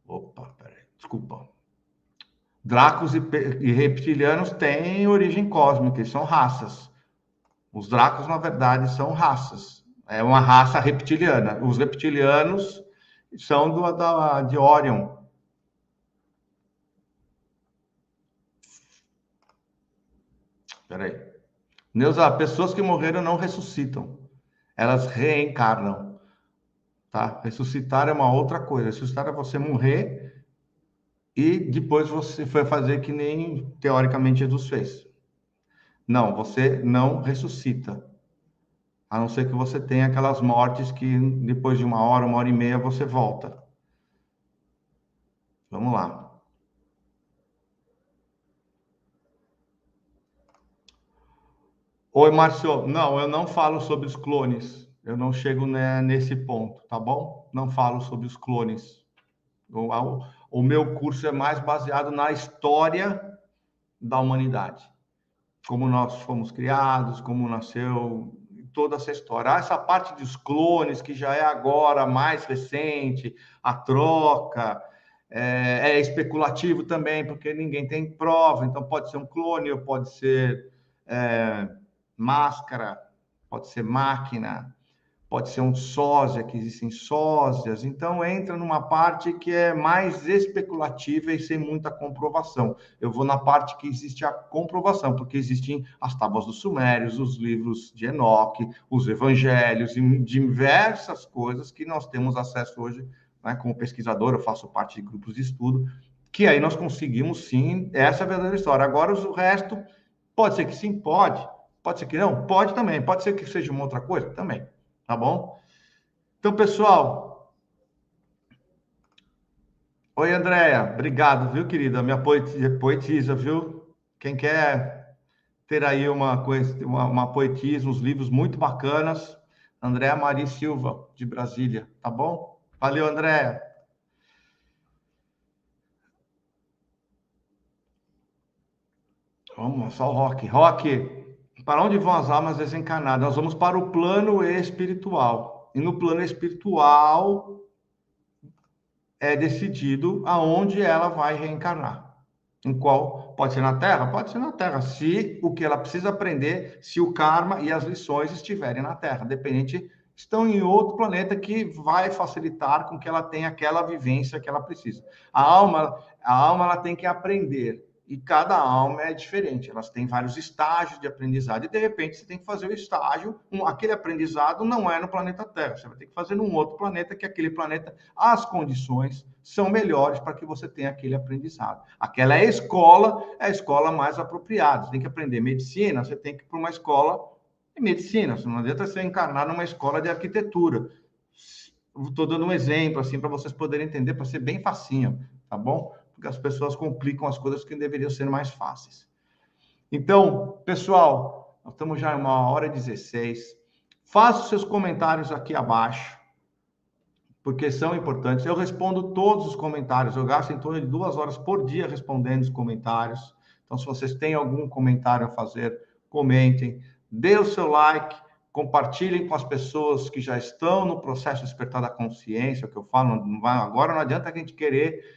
A: Opa, peraí, desculpa. Dracos e reptilianos têm origem cósmica, eles são raças. Os dracos, na verdade, são raças. É uma raça reptiliana. Os reptilianos são de Orion. Peraí. Neuza, pessoas que morreram não ressuscitam. Elas reencarnam. Tá? Ressuscitar é uma outra coisa. Ressuscitar é você morrer e depois você foi fazer que nem, teoricamente, Jesus fez. Não, você não ressuscita. A não ser que você tenha aquelas mortes que depois de uma hora e meia, você volta. Vamos lá. Oi, Márcio. Não, eu não falo sobre os clones. Eu não chego nesse ponto, tá bom? Não falo sobre os clones. O meu curso é mais baseado na história da humanidade. Como nós fomos criados, como nasceu, toda essa história. Essa parte dos clones, que já é agora mais recente, a troca, é especulativo também, porque ninguém tem prova, então pode ser um clone, ou pode ser máscara, pode ser máquina, pode ser um sósia, que existem sósias, então entra numa parte que é mais especulativa e sem muita comprovação. Eu vou na parte que existe a comprovação, porque existem as tábuas dos sumérios, os livros de Enoque, os evangelhos, e diversas coisas que nós temos acesso hoje, né, como pesquisador, eu faço parte de grupos de estudo, que aí nós conseguimos sim, essa é a verdadeira história. Agora, o resto, pode ser que sim, pode ser que não, pode também, pode ser que seja uma outra coisa, também. Tá bom? Então, pessoal. Oi, Andréia. Obrigado, viu, querida? Minha poetisa, viu? Quem quer ter aí uma poetisa, uns livros muito bacanas, Andréia Mari Silva, de Brasília, tá bom? Valeu, Andréia. Vamos, só o Rock. Rock, para onde vão as almas desencarnadas? Nós vamos para o plano espiritual. E no plano espiritual, é decidido aonde ela vai reencarnar. Em qual? Pode ser na Terra? Pode ser na Terra, se o que ela precisa aprender, se o karma e as lições estiverem na Terra. Dependente, estão em outro planeta que vai facilitar com que ela tenha aquela vivência que ela precisa. A alma ela tem que aprender. E cada alma é diferente, elas têm vários estágios de aprendizado, e de repente você tem que fazer o estágio, aquele aprendizado não é no planeta Terra, você vai ter que fazer num outro planeta, que aquele planeta, as condições são melhores para que você tenha aquele aprendizado. Aquela é a escola mais apropriada. Você tem que aprender medicina, você tem que ir para uma escola de medicina, não adianta você encarnar numa escola de arquitetura. Estou dando um exemplo assim para vocês poderem entender, para ser bem facinho, tá bom? Porque as pessoas complicam as coisas que deveriam ser mais fáceis. Então, pessoal, nós estamos já em 1h16. Faça os seus comentários aqui abaixo, porque são importantes. Eu respondo todos os comentários. Eu gasto em torno de 2 horas por dia respondendo os comentários. Então, se vocês têm algum comentário a fazer, comentem. Dê o seu like, compartilhem com as pessoas que já estão no processo de despertar da consciência, que eu falo, agora não adianta a gente querer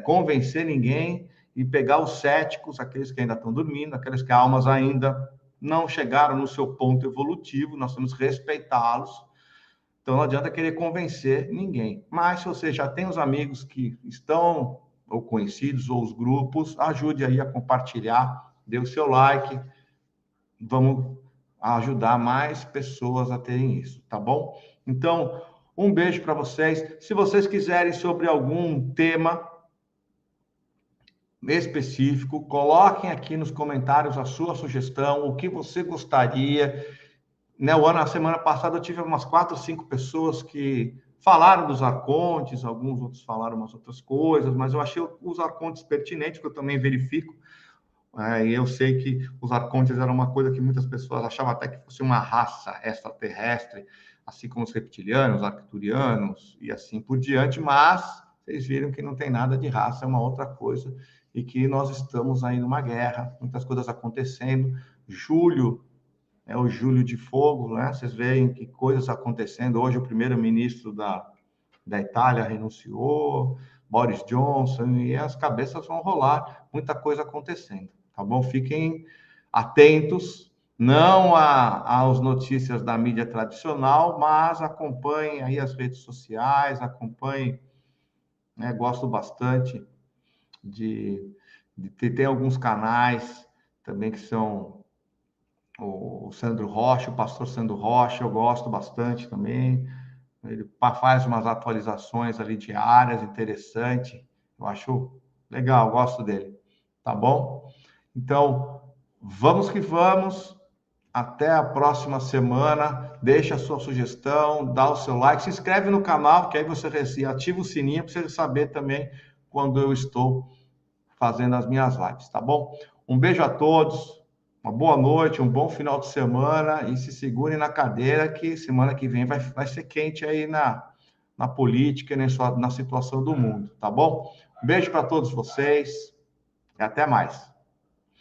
A: convencer ninguém e pegar os céticos, aqueles que ainda estão dormindo, aqueles que almas ainda não chegaram no seu ponto evolutivo, nós temos que respeitá-los. Então, não adianta querer convencer ninguém. Mas, se você já tem os amigos que estão, ou conhecidos, ou os grupos, ajude aí a compartilhar, dê o seu like, vamos ajudar mais pessoas a terem isso, tá bom? Então, um beijo para vocês. Se vocês quiserem sobre algum tema específico, coloquem aqui nos comentários a sua sugestão, o que você gostaria. A semana passada eu tive umas 4 ou 5 pessoas que falaram dos arcontes, alguns outros falaram umas outras coisas, mas eu achei os arcontes pertinentes, que eu também verifico. E eu sei que os arcontes eram uma coisa que muitas pessoas achavam até que fosse uma raça extraterrestre, assim como os reptilianos, arcturianos e assim por diante, mas vocês viram que não tem nada de raça, é uma outra coisa, e que nós estamos aí numa guerra, muitas coisas acontecendo. Julho é o julho de fogo, né? Vocês veem que coisas acontecendo. Hoje o primeiro-ministro da Itália renunciou, Boris Johnson, e as cabeças vão rolar, muita coisa acontecendo, tá bom? Fiquem atentos, não às notícias da mídia tradicional, mas acompanhem aí as redes sociais, acompanhem, né? Gosto bastante tem alguns canais também que são o Sandro Rocha, o pastor Sandro Rocha, eu gosto bastante também. Ele faz umas atualizações ali diárias, interessante. Eu acho legal, gosto dele. Tá bom? Então, vamos que vamos. Até a próxima semana. Deixa a sua sugestão, dá o seu like, se inscreve no canal, que aí você ativa o sininho para você saber também quando eu estou fazendo as minhas lives, tá bom? Um beijo a todos. Uma boa noite, um bom final de semana e se segurem na cadeira que semana que vem vai ser quente aí na política e na situação do mundo, tá bom? Um beijo para todos vocês e até mais.